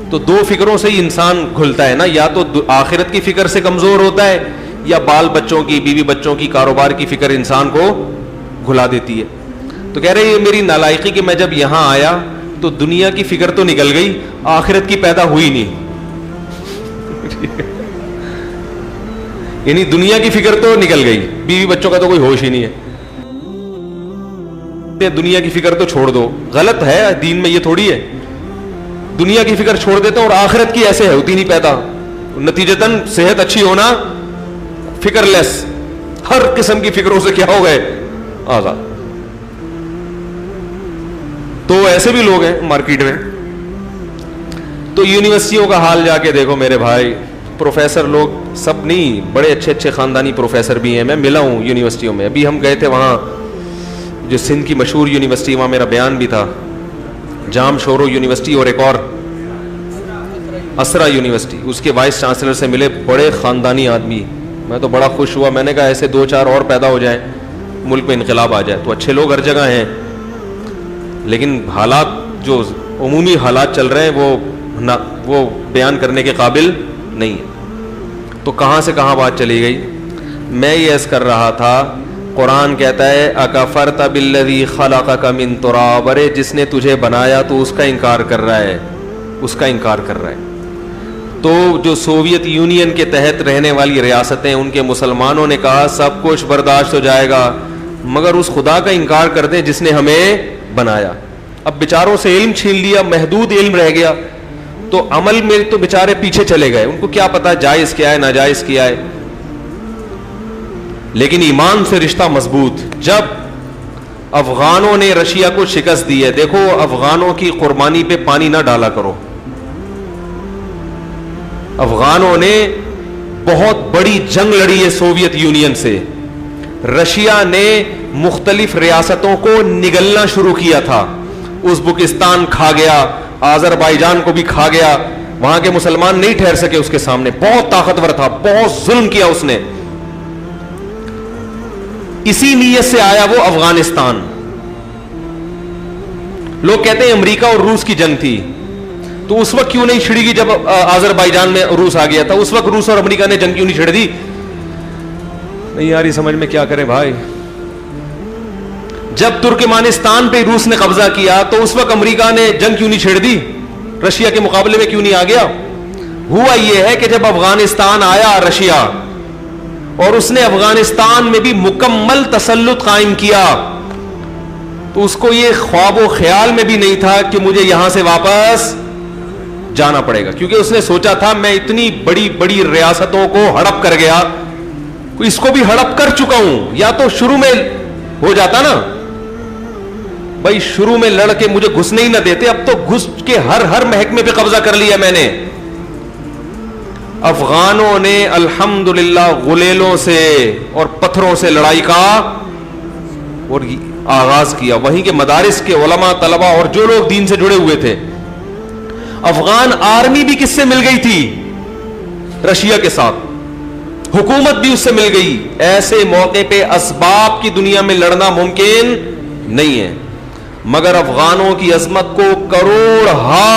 تو دو فکروں سے ہی انسان گھلتا ہے نا, یا تو آخرت کی فکر سے کمزور ہوتا ہے, یا بال بچوں کی, بیوی بچوں کی, کاروبار کی فکر انسان کو گھلا دیتی ہے. تو کہہ رہے یہ میری نالائقی کہ میں جب یہاں آیا تو دنیا کی فکر تو نکل گئی, آخرت کی پیدا ہوئی نہیں. یعنی دنیا کی فکر تو نکل گئی, بیوی بچوں کا تو کوئی ہوش ہی نہیں ہے. دنیا کی فکر تو چھوڑ دو, غلط ہے دین میں یہ تھوڑی ہے. دنیا کی فکر چھوڑ دیتے اور آخرت کی ایسے ہے ہوتی نہیں پیدا. نتیجتاً صحت اچھی ہونا, فکر لیس, ہر قسم کی فکروں سے کیا ہو گئے آزاد. تو ایسے بھی لوگ ہیں مارکیٹ میں. تو یونیورسٹیوں کا حال جا کے دیکھو میرے بھائی, پروفیسر لوگ سب نہیں, بڑے اچھے اچھے خاندانی پروفیسر بھی ہیں. میں ملا ہوں یونیورسٹیوں میں. ابھی ہم گئے تھے وہاں جو سندھ کی مشہور یونیورسٹی, وہاں میرا بیان بھی تھا, جام شورو یونیورسٹی, اور ایک اور اسرا یونیورسٹی. اس کے وائس چانسلر سے ملے, بڑے خاندانی آدمی. میں تو بڑا خوش ہوا. میں نے کہا ایسے 2-4 اور پیدا ہو جائیں, ملک میں انقلاب آ جائے. تو اچھے لوگ ہر جگہ ہیں, لیکن حالات جو عمومی حالات چل رہے ہیں وہ بیان کرنے کے قابل نہیں ہے. تو کہاں سے کہاں بات چلی گئی. میں یہ عرض کر رہا تھا, قرآن کہتا ہے اکفرت بالذی خلقک من تراب, ارے جس نے تجھے بنایا تو اس کا انکار کر رہا ہے, اس کا انکار کر رہا ہے. تو جو سوویت یونین کے تحت رہنے والی ریاستیں, ان کے مسلمانوں نے کہا سب کچھ برداشت ہو جائے گا مگر اس خدا کا انکار کر دیں جس نے ہمیں بنایا. اب بیچاروں سے علم چھین لیا, محدود علم رہ گیا, تو عمل میں تو بیچارے پیچھے چلے گئے. ان کو کیا پتا جائز کیا ہے ناجائز کیا ہے. لیکن ایمان سے رشتہ مضبوط. جب افغانوں نے رشیا کو شکست دی ہے, دیکھو افغانوں کی قربانی پہ پانی نہ ڈالا کرو. افغانوں نے بہت بڑی جنگ لڑی ہے سوویت یونین سے. رشیا نے مختلف ریاستوں کو نگلنا شروع کیا تھا. ازبکستان کھا گیا, آذربائیجان کو بھی کھا گیا. وہاں کے مسلمان نہیں ٹھہر سکے اس کے سامنے. بہت طاقتور تھا, بہت ظلم کیا اس نے. اسی نیت سے آیا وہ افغانستان. لوگ کہتے ہیں امریکہ اور روس کی جنگ تھی, تو اس وقت کیوں نہیں چھڑی گی جب آذربائیجان میں روس آ گیا تھا؟ اس وقت روس اور امریکہ نے جنگ کیوں نہیں چھڑ دی؟ نہیں یار یہ سمجھ میں کیا کریں بھائی. جب ترکمانستان پہ روس نے قبضہ کیا تو اس وقت امریکہ نے جنگ کیوں نہیں چھیڑ دی؟ رشیا کے مقابلے میں کیوں نہیں آ گیا؟ ہوا یہ ہے کہ جب افغانستان آیا رشیا, اور اس نے افغانستان میں بھی مکمل تسلط قائم کیا, تو اس کو یہ خواب و خیال میں بھی نہیں تھا کہ مجھے یہاں سے واپس جانا پڑے گا, کیونکہ اس نے سوچا تھا میں اتنی بڑی بڑی ریاستوں کو ہڑپ کر گیا, اس کو بھی ہڑپ کر چکا ہوں. یا تو شروع میں ہو جاتا نا بھائی, شروع میں لڑ کے مجھے گھسنے ہی نہ دیتے, اب تو گھس کے ہر محکمے پہ قبضہ کر لیا میں نے. افغانوں نے الحمدللہ غلیلوں سے اور پتھروں سے لڑائی کا اور آغاز کیا. وہیں کے مدارس کے علماء طلبہ اور جو لوگ دین سے جڑے ہوئے تھے, افغان آرمی بھی کس سے مل گئی تھی؟ رشیا کے ساتھ. حکومت بھی اس سے مل گئی. ایسے موقع پہ اسباب کی دنیا میں لڑنا ممکن نہیں ہے, مگر افغانوں کی عظمت کو کروڑ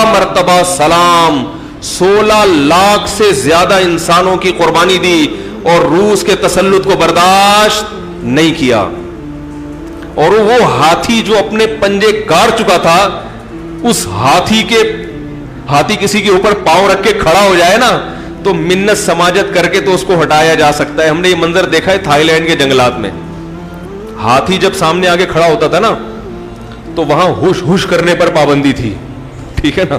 مرتبہ سلام. 16 لاکھ سے زیادہ انسانوں کی قربانی دی اور روس کے تسلط کو برداشت نہیں کیا. اور وہ ہاتھی جو اپنے پنجے گاڑ چکا تھا, اس ہاتھی کسی کے اوپر پاؤں رکھ کے کھڑا ہو جائے نا تو منت سماجت کر کے تو اس کو ہٹایا جا سکتا ہے. ہم نے یہ منظر دیکھا ہے تھائی لینڈ کے جنگلات میں. ہاتھی جب سامنے آگے کھڑا ہوتا تھا نا تو وہاں ہوش ہوش کرنے پر پابندی تھی, ٹھیک ہے نا.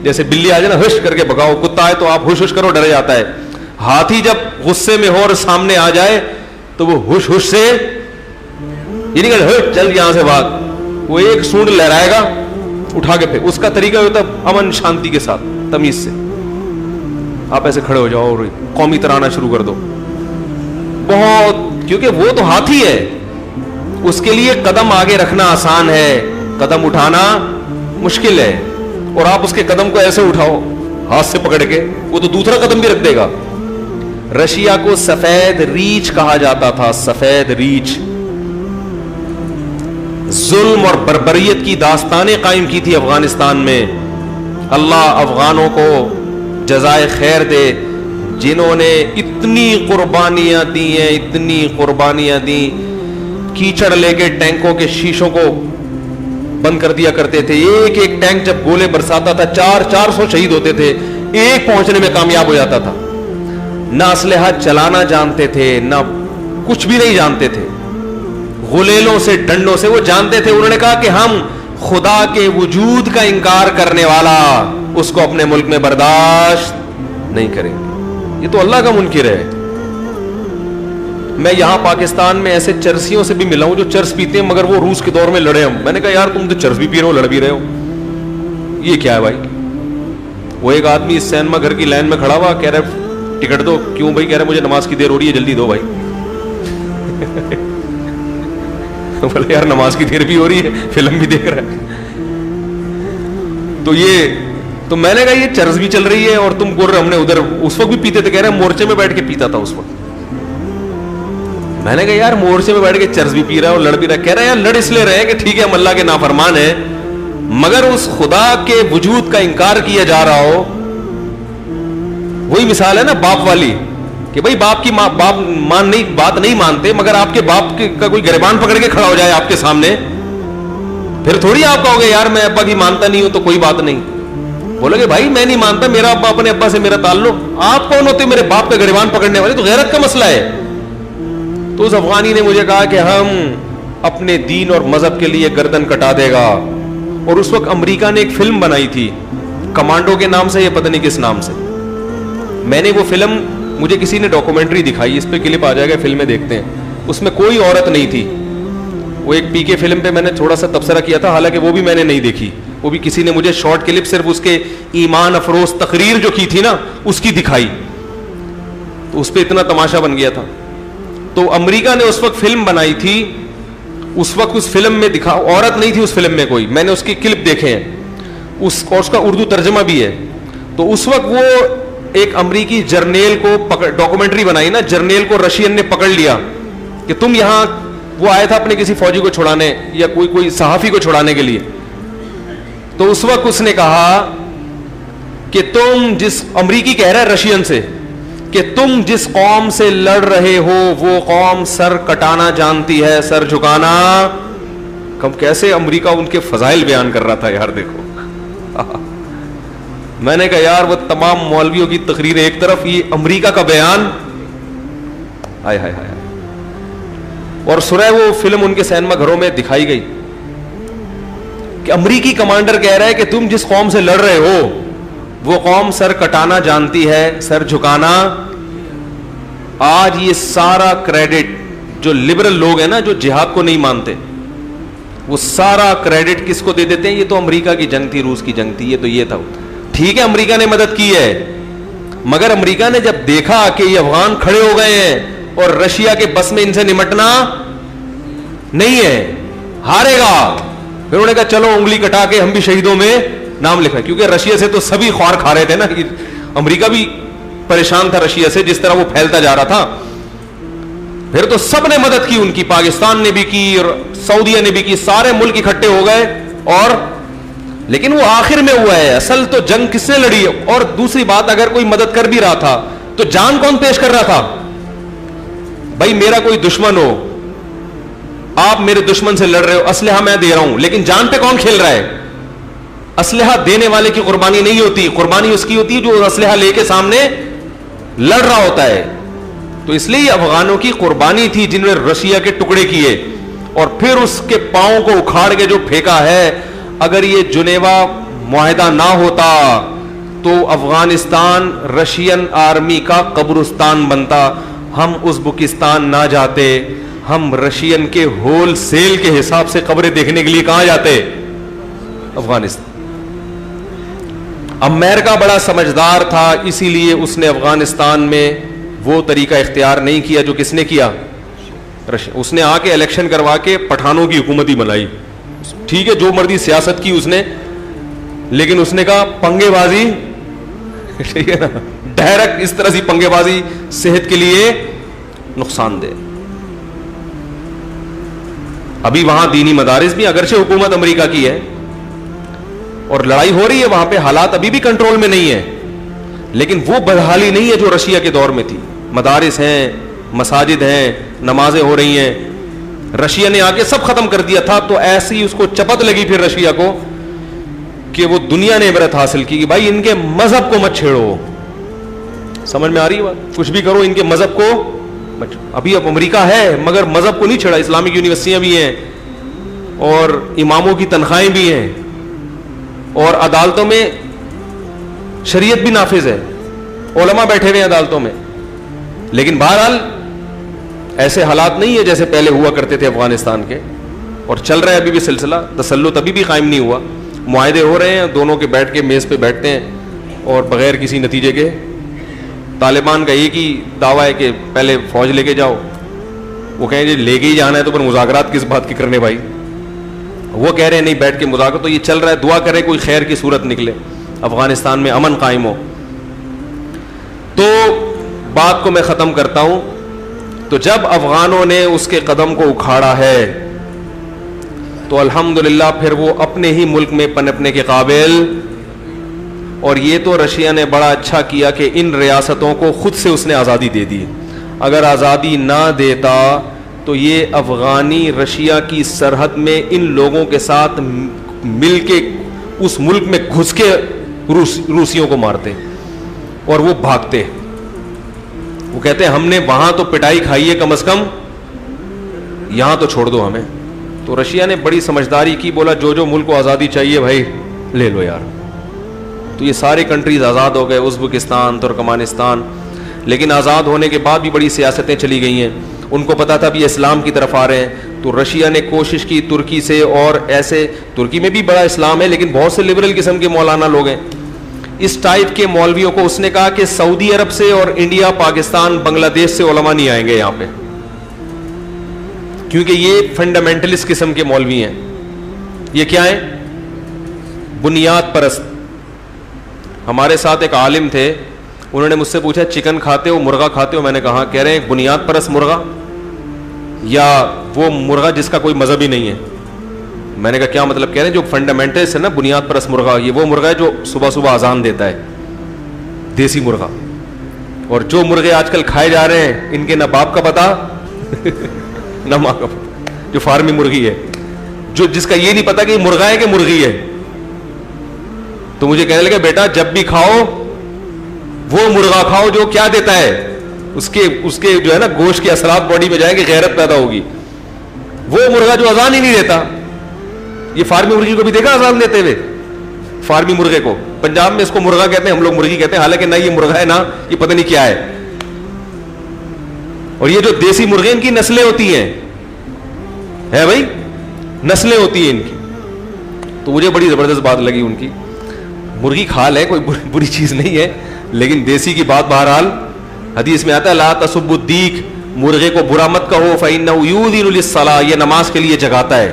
جیسے بلی آ جائے نا ہش کر کے بھگاؤ, کتا ہے تو آپ ہوش ہوش کرو, ڈر جاتا ہے. ہاتھی جب غصے میں ہو اور سامنے آ جائے تو وہ ہوش ہوش سے یہ نہیں کہ چل یہاں سے بھاگ, وہ ایک سونڈ لہرائے گا اٹھا کے پھر. اس کا طریقہ ہوتا ہے امن شانتی کے ساتھ, تمیز سے. آپ ایسے کھڑے ہو جاؤ اور قومی ترانہ شروع کر دو. بہت, کیونکہ وہ تو ہاتھی ہے, اس کے لیے قدم آگے رکھنا آسان ہے, قدم اٹھانا مشکل ہے. اور آپ اس کے قدم کو ایسے اٹھاؤ ہاتھ سے پکڑ کے, وہ تو دوسرا قدم بھی رکھ دے گا. رشیا کو سفید ریچھ کہا جاتا تھا, سفید ریچھ. ظلم اور بربریت کی داستانیں قائم کی تھی افغانستان میں. اللہ افغانوں کو جزائے خیر دے, جنہوں نے اتنی قربانیاں دی ہیں, اتنی قربانیاں دی. کیچڑ لے کے ٹینکوں کے شیشوں کو بند کر دیا کرتے تھے. ایک ایک ٹینک جب گولے برساتا تھا 400 شہید ہوتے تھے, ایک پہنچنے میں کامیاب ہو جاتا تھا. نہ اسلحہ چلانا جانتے تھے, نہ کچھ بھی نہیں جانتے تھے. غلیلوں سے, ڈنڈوں سے وہ جانتے تھے. انہوں نے کہا کہ ہم خدا کے وجود کا انکار کرنے والا اس کو اپنے ملک میں برداشت نہیں کریں گے. یہ تو اللہ کا منکر ہے. میں یہاں پاکستان میں ایسے چرسیوں سے بھی ملا ہوں جو چرس پیتے ہیں, مگر وہ روس کے دور میں لڑے ہم. میں نے کہا یار تم تو چرس بھی پی رہے ہو, لڑ بھی رہے ہو, یہ کیا ہے بھائی؟ وہ ایک آدمی اس سینما گھر کی لائن میں کھڑا ہوا, کہہ رہا ٹکٹ دو. کیوں بھائی؟ کہہ رہے مجھے نماز کی دیر ہو رہی ہے, جلدی دو بھائی. بولے یار نماز کی دیر بھی ہو رہی ہے, فلم بھی دیکھ رہا ہے. تو میں نے کہا یہ چرس بھی چل رہی ہے اور تم بول رہے ہم نے ادھر اس وقت بھی پیتے تھے. کہہ رہے مورچے میں بیٹھ کے پیتا تھا اس وقت. میں نے کہا یار مورچے میں بیٹھ کے چرس بھی پی رہا ہے اور لڑ بھی رہا ہے. کہہ رہا ہے یار لڑ اس لیے رہے کہ ٹھیک ہے ہم اللہ کے نافرمان ہیں, مگر اس خدا کے وجود کا انکار کیا جا رہا ہو. وہی مثال ہے نا باپ والی, کہ بھائی باپ کی بات نہیں مانتے, مگر آپ کے باپ کا کوئی گریبان پکڑ کے کھڑا ہو جائے آپ کے سامنے, پھر تھوڑی آپ کہو گے یار میں ابا کی مانتا نہیں ہوں تو کوئی بات نہیں. بولو گے بھائی میں نہیں مانتا, میرا ابا اپنے ابا سے میرا تعلق. آپ کون ہوتے میرے باپ کا گریبان پکڑنے والے؟ تو غیرت کا مسئلہ ہے. تو اس افغانی نے مجھے کہا کہ ہم اپنے دین اور مذہب کے لیے گردن کٹا دے گا. اور اس وقت امریکہ نے ایک فلم بنائی تھی کمانڈو کے نام سے, یہ پتہ نہیں کس نام سے. میں نے وہ فلم, مجھے کسی نے ڈاکومنٹری دکھائی, اس پہ کلپ آ جائے گا, فلم میں دیکھتے ہیں. اس میں کوئی عورت نہیں تھی. وہ ایک پی کے فلم پہ میں نے تھوڑا سا تبصرہ کیا تھا, حالانکہ وہ بھی میں نے نہیں دیکھی. وہ بھی کسی نے مجھے شارٹ کلپ صرف اس کے ایمان افروز تقریر جو کی تھی نا اس کی دکھائی, تو اس پہ اتنا تماشا بن گیا تھا. تو امریکہ نے اس وقت فلم بنائی تھی, اس وقت اس فلم میں عورت نہیں تھی اس فلم میں کوئی. میں نے اس کی کلپ دیکھے ہیں, اس کا اردو ترجمہ بھی ہے. تو اس وقت وہ ایک امریکی جرنیل کو ڈاکومنٹری بنائی نا, جرنیل کو رشین نے پکڑ لیا کہ تم یہاں, وہ آیا تھا اپنے کسی فوجی کو چھڑانے یا کوئی صحافی کو چھڑانے کے لیے. تو اس وقت اس نے کہا کہ تم جس, امریکی کہہ رہا ہے رشین سے, کہ تم جس قوم سے لڑ رہے ہو وہ قوم سر کٹانا جانتی ہے, سر جھکانا کم. کیسے امریکہ ان کے فضائل بیان کر رہا تھا یار, دیکھو. میں نے کہا یار وہ تمام مولویوں کی تقریریں ایک طرف, یہ امریکہ کا بیان, ہائے ہائے ہائے. اور سورہ وہ فلم ان کے سینما گھروں میں دکھائی گئی کہ امریکی کمانڈر کہہ رہا ہے کہ تم جس قوم سے لڑ رہے ہو وہ قوم سر کٹانا جانتی ہے, سر جھکانا. آج یہ سارا کریڈٹ جو لبرل لوگ ہیں نا, جو جہاد کو نہیں مانتے, وہ سارا کریڈٹ کس کو دے دیتے ہیں؟ یہ تو امریکہ کی جنگ تھی, روس کی جنگ تھی, یہ تو یہ تھا. ٹھیک ہے امریکہ نے مدد کی ہے, مگر امریکہ نے جب دیکھا کہ یہ افغان کھڑے ہو گئے ہیں اور رشیا کے بس میں ان سے نمٹنا نہیں ہے, ہارے گا, پھر انہوں نے کہا چلو انگلی کٹا کے ہم بھی شہیدوں میں نام لکھا. کیونکہ رشیا سے تو سبھی خوار کھا رہے تھے نا, امریکہ بھی پریشان تھا رشیا سے, جس طرح وہ پھیلتا جا رہا تھا. پھر تو سب نے مدد کی ان کی, پاکستان نے بھی کی اور سعودیہ نے بھی کی, سارے ملک اکٹھے ہو گئے. اور لیکن وہ آخر میں ہوا ہے, اصل تو جنگ کس نے لڑی. اور دوسری بات, اگر کوئی مدد کر بھی رہا تھا تو جان کون پیش کر رہا تھا؟ بھائی میرا کوئی دشمن ہو, آپ میرے دشمن سے لڑ رہے ہو, اسلحہ میں دے رہا ہوں, لیکن جان پہ کون کھیل رہا ہے؟ اسلحہ دینے والے کی قربانی نہیں ہوتی, قربانی اس کی ہوتی ہے جو اسلحہ لے کے سامنے لڑ رہا ہوتا ہے. تو اس لیے افغانوں کی قربانی تھی جنہوں نے رشیا کے ٹکڑے کیے اور پھر اس کے پاؤں کو اکھاڑ کے جو پھینکا ہے. اگر یہ جنیوا معاہدہ نہ ہوتا تو افغانستان رشین آرمی کا قبرستان بنتا. ہم ازبکستان نہ جاتے, ہم رشین کے ہول سیل کے حساب سے قبریں دیکھنے کے لیے کہاں جاتے؟ افغانستان. امریکہ بڑا سمجھدار تھا, اسی لیے اس نے افغانستان میں وہ طریقہ اختیار نہیں کیا جو کس نے کیا, اس نے آ کے الیکشن کروا کے پٹھانوں کی حکومت ہی بنائی. ٹھیک ہے, جو مرضی سیاست کی اس نے, لیکن اس نے کہا پنگے بازی, ٹھیک ہے نا, ڈائریکٹ اس طرح سے پنگے بازی صحت کے لیے نقصان دہ. ابھی وہاں دینی مدارس بھی, اگرچہ حکومت امریکہ کی ہے اور لڑائی ہو رہی ہے وہاں پہ, حالات ابھی بھی کنٹرول میں نہیں ہے, لیکن وہ بدحالی نہیں ہے جو رشیا کے دور میں تھی. مدارس ہیں, مساجد ہیں, نمازیں ہو رہی ہیں. رشیا نے آ کے سب ختم کر دیا تھا, تو ایسی اس کو چپت لگی پھر رشیا کو کہ وہ دنیا نے عبرت حاصل کی کہ بھائی ان کے مذہب کو مت چھیڑو. سمجھ میں آ رہی ہے بات, کچھ بھی کرو ان کے مذہب کو. ابھی اب امریکہ ہے مگر مذہب کو نہیں چھیڑا, اسلامک یونیورسٹیاں بھی ہیں اور اماموں کی تنخواہیں بھی ہیں اور عدالتوں میں شریعت بھی نافذ ہے, علماء بیٹھے ہوئے ہیں عدالتوں میں. لیکن بہرحال ایسے حالات نہیں ہے جیسے پہلے ہوا کرتے تھے افغانستان کے, اور چل رہا ہے ابھی بھی سلسلہ. تسلط ابھی بھی قائم نہیں ہوا, معاہدے ہو رہے ہیں, دونوں کے بیٹھ کے میز پہ بیٹھتے ہیں اور بغیر کسی نتیجے کے. طالبان کا ایک ہی دعویٰ ہے کہ پہلے فوج لے کے جاؤ, وہ کہیں جی لے کے ہی جانا ہے تو پھر مذاکرات کس بات کی کرنے بھائی. وہ کہہ رہے ہیں نہیں بیٹھ کے مذاکرات. تو یہ چل رہا ہے, دعا کریں کوئی خیر کی صورت نکلے, افغانستان میں امن قائم ہو. تو بات کو میں ختم کرتا ہوں. تو جب افغانوں نے اس کے قدم کو اکھاڑا ہے تو الحمدللہ پھر وہ اپنے ہی ملک میں پنپنے کے قابل. اور یہ تو رشیا نے بڑا اچھا کیا کہ ان ریاستوں کو خود سے اس نے آزادی دے دی. اگر آزادی نہ دیتا تو یہ افغانی رشیا کی سرحد میں ان لوگوں کے ساتھ مل کے اس ملک میں گھس کے روسیوں کو مارتے اور وہ بھاگتے. وہ کہتے ہیں ہم نے وہاں تو پٹائی کھائی ہے کم از کم, یہاں تو چھوڑ دو ہمیں. تو رشیا نے بڑی سمجھداری کی, بولا جو جو ملک کو آزادی چاہیے بھائی لے لو یار. تو یہ ساری کنٹریز آزاد ہو گئے, ازبکستان, ترکمانستان. لیکن آزاد ہونے کے بعد بھی بڑی سیاستیں چلی گئی ہیں. ان کو پتا تھا اب یہ اسلام کی طرف آ رہے ہیں, تو رشیا نے کوشش کی ترکی سے, اور ایسے ترکی میں بھی بڑا اسلام ہے لیکن بہت سے لبرل قسم کے مولانا لوگ ہیں. اس ٹائپ کے مولویوں کو اس نے کہا کہ سعودی عرب سے اور انڈیا, پاکستان, بنگلہ دیش سے علماء نہیں آئیں گے یہاں پہ, کیونکہ یہ فنڈامنٹلسٹ قسم کے مولوی ہیں. یہ کیا ہیں؟ بنیاد پرست. ہمارے ساتھ ایک عالم تھے, انہوں نے مجھ سے پوچھا چکن کھاتے ہو, مرغا کھاتے ہو؟ میں نے کہا. کہہ رہے ہیں بنیاد پرست مرغا یا وہ مرغا جس کا کوئی مذہب ہی نہیں ہے. میں نے کہا کیا مطلب؟ کہہ رہے ہیں جو فنڈامنٹلسٹ ہے نا, بنیاد پرست مرغا, یہ وہ مرغا ہے جو صبح صبح اذان دیتا ہے, دیسی مرغا. اور جو مرغے آج کل کھائے جا رہے ہیں ان کے نہ باپ کا پتا نہ ماں کا پتا. جو فارمی مرغی ہے, جو جس کا یہ نہیں پتا کہ یہ مرغا ہے کہ مرغی ہے. تو مجھے کہنے لگا بیٹا جب بھی کھاؤ وہ مرغا کھاؤ جو کیا دیتا ہے, اس کے جو ہے نا گوشت کے اثرات باڈی میں جائیں گے, غیرت پیدا ہوگی. وہ مرغا جو اذان ہی نہیں دیتا. یہ فارمی مرغی کو بھی دیکھا اذان دیتے ہوئے, فارمی مرغے کو. پنجاب میں اس کو مرغا کہتے ہیں, ہم لوگ مرغی کہتے ہیں, حالانکہ نہ یہ مرغا ہے نہ یہ پتہ نہیں کیا ہے. اور یہ جو دیسی مرغے ان کی نسلیں ہوتی ہیں, ہے بھائی, نسلیں ہوتی ہیں ان کی. تو مجھے بڑی زبردست بات لگی ان کی. مرغی کھا لے, کوئی بری چیز نہیں ہے, لیکن دیسی کی بات بہرحال حدیث میں آتا ہے لا تسبوا الدیک, مرغے کو برا مت کہو, فإنه یؤذن للصلاۃ, یہ نماز کے لیے جگاتا ہے.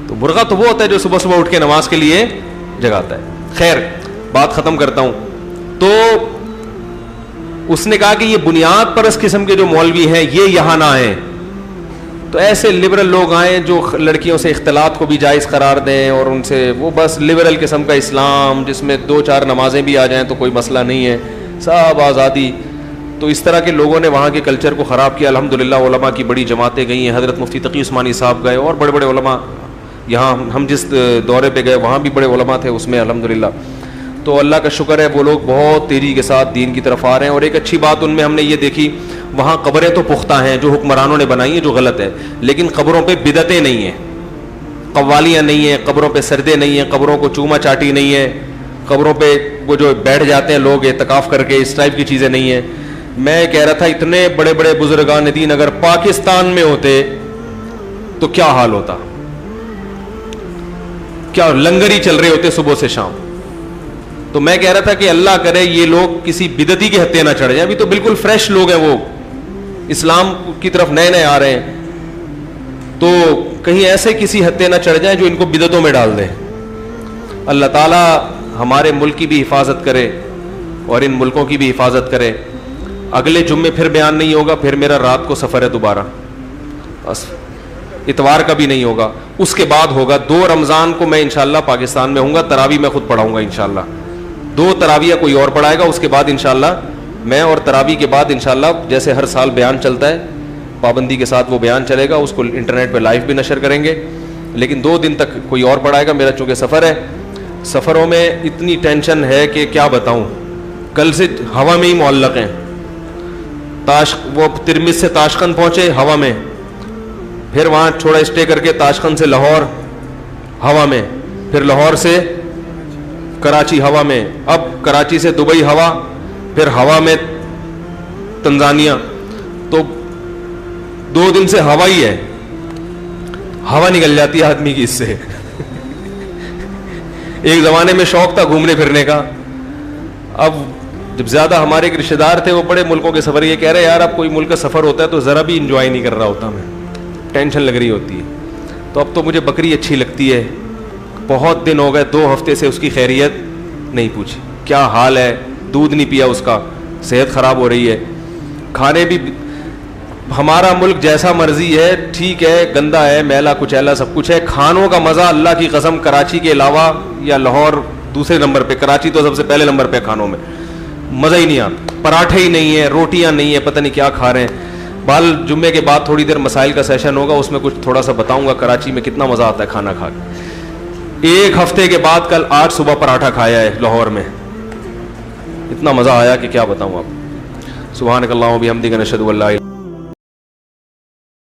تو مرغا تو وہ ہوتا ہے جو صبح صبح اٹھ کے نماز کے لیے جگاتا ہے. خیر بات ختم کرتا ہوں. تو اس نے کہا کہ یہ بنیاد پرست قسم کے جو مولوی ہیں یہ یہاں نہ آئیں. تو ایسے لبرل لوگ آئیں جو لڑکیوں سے اختلاط کو بھی جائز قرار دیں, اور ان سے وہ بس لبرل قسم کا اسلام جس میں 2-4 نمازیں بھی آ جائیں تو کوئی مسئلہ نہیں ہے, سب آزادی. تو اس طرح کے لوگوں نے وہاں کے کلچر کو خراب کیا. الحمدللہ علماء کی بڑی جماعتیں گئی ہیں, حضرت مفتی تقی عثمانی صاحب گئے اور بڑے بڑے علماء. یہاں ہم جس دورے پہ گئے وہاں بھی بڑے علماء تھے اس میں الحمدللہ. تو اللہ کا شکر ہے وہ لوگ بہت تیزی کے ساتھ دین کی طرف آ رہے ہیں. اور ایک اچھی بات ان میں ہم نے یہ دیکھی, وہاں قبریں تو پختہ ہیں جو حکمرانوں نے بنائی ہیں جو غلط ہے, لیکن قبروں پہ بدعتیں نہیں ہیں, قوالیاں نہیں ہیں, قبروں پہ سردے نہیں ہیں, قبروں کو چوما چاٹی نہیں ہے, قبروں پہ وہ جو بیٹھ جاتے ہیں لوگ اعتکاف کر کے, اس ٹائپ کی چیزیں نہیں ہیں. میں کہہ رہا تھا اتنے بڑے بڑے بزرگان دین اگر پاکستان میں ہوتے تو کیا حال ہوتا, کیا لنگر ہی چل رہے ہوتے صبح سے شام. تو میں کہہ رہا تھا کہ اللہ کرے یہ لوگ کسی بدعتی کے ہتھے نہ چڑھ جائیں. ابھی تو بالکل فریش لوگ ہیں, وہ اسلام کی طرف نئے نئے آ رہے ہیں, تو کہیں ایسے کسی ہتھے نہ چڑھ جائیں جو ان کو بدعتوں میں ڈال دیں. اللہ تعالیٰ ہمارے ملک کی بھی حفاظت کرے اور ان ملکوں کی بھی حفاظت کرے. اگلے جمعے پھر بیان نہیں ہوگا, پھر میرا رات کو سفر ہے دوبارہ, بس اتوار کا بھی نہیں ہوگا. اس کے بعد ہوگا 2 رمضان کو میں انشاءاللہ پاکستان میں ہوں گا, تراویح میں خود پڑھاؤں گا انشاءاللہ. 2 تراویح کوئی اور پڑھائے گا, اس کے بعد انشاءاللہ میں, اور تراویح کے بعد انشاءاللہ جیسے ہر سال بیان چلتا ہے پابندی کے ساتھ وہ بیان چلے گا, اس کو انٹرنیٹ پہ لائیو بھی نشر کریں گے. لیکن 2 دن تک کوئی اور پڑھائے گا, میرا چونکہ سفر ہے. سفروں میں اتنی ٹینشن ہے کہ کیا بتاؤں, کل سے ہوا میں ہی معلق ہیں. وہ ترمذ سے تاشقند پہنچے ہوا میں, پھر وہاں تھوڑا اسٹے کر کے تاشقند سے لاہور ہوا میں, پھر لاہور سے کراچی ہوا میں, اب کراچی سے دبئی ہوا, پھر ہوا میں تنزانیہ. تو 2 دن سے ہوا ہی ہے, ہوا نکل جاتی ہے آدمی کی اس سے. ایک زمانے میں شوق تھا گھومنے پھرنے کا, اب جب زیادہ ہمارے ایک رشتے دار تھے وہ بڑے ملکوں کے سفر, یہ کہہ رہے یار اب کوئی ملک کا سفر ہوتا ہے تو ذرا بھی انجوائے نہیں کر رہا ہوتا, میں ٹینشن لگ رہی ہوتی ہے. تو اب تو مجھے بکری اچھی لگتی ہے. بہت دن ہو گئے, 2 ہفتے سے اس کی خیریت نہیں پوچھی, کیا حال ہے, دودھ نہیں پیا اس کا, صحت خراب ہو رہی ہے. کھانے بھی ہمارا ملک جیسا مرضی ہے, ٹھیک ہے, گندا ہے, میلا کچیلا سب کچھ ہے. کھانوں کا مزہ اللہ کی قسم کراچی کے علاوہ یا لاہور دوسرے نمبر پہ, کراچی تو سب سے پہلے نمبر پہ کھانوں میں, مزہ ہی نہیں آتا. پراٹھے ہی نہیں ہیں, روٹیاں نہیں ہیں, پتہ نہیں کیا کھا رہے ہیں. بال جمعے کے بعد تھوڑی دیر مسائل کا سیشن ہوگا, اس میں کچھ تھوڑا سا بتاؤں گا کراچی میں کتنا مزہ آتا ہے کھانا کھا کے. 1 ہفتے کے بعد کل 8 صبح پراٹھا کھایا ہے لاہور میں, اتنا مزہ آیا کہ کیا بتاؤں آپ. سبحانک اللہم و بحمدک نشہد ان لا الہ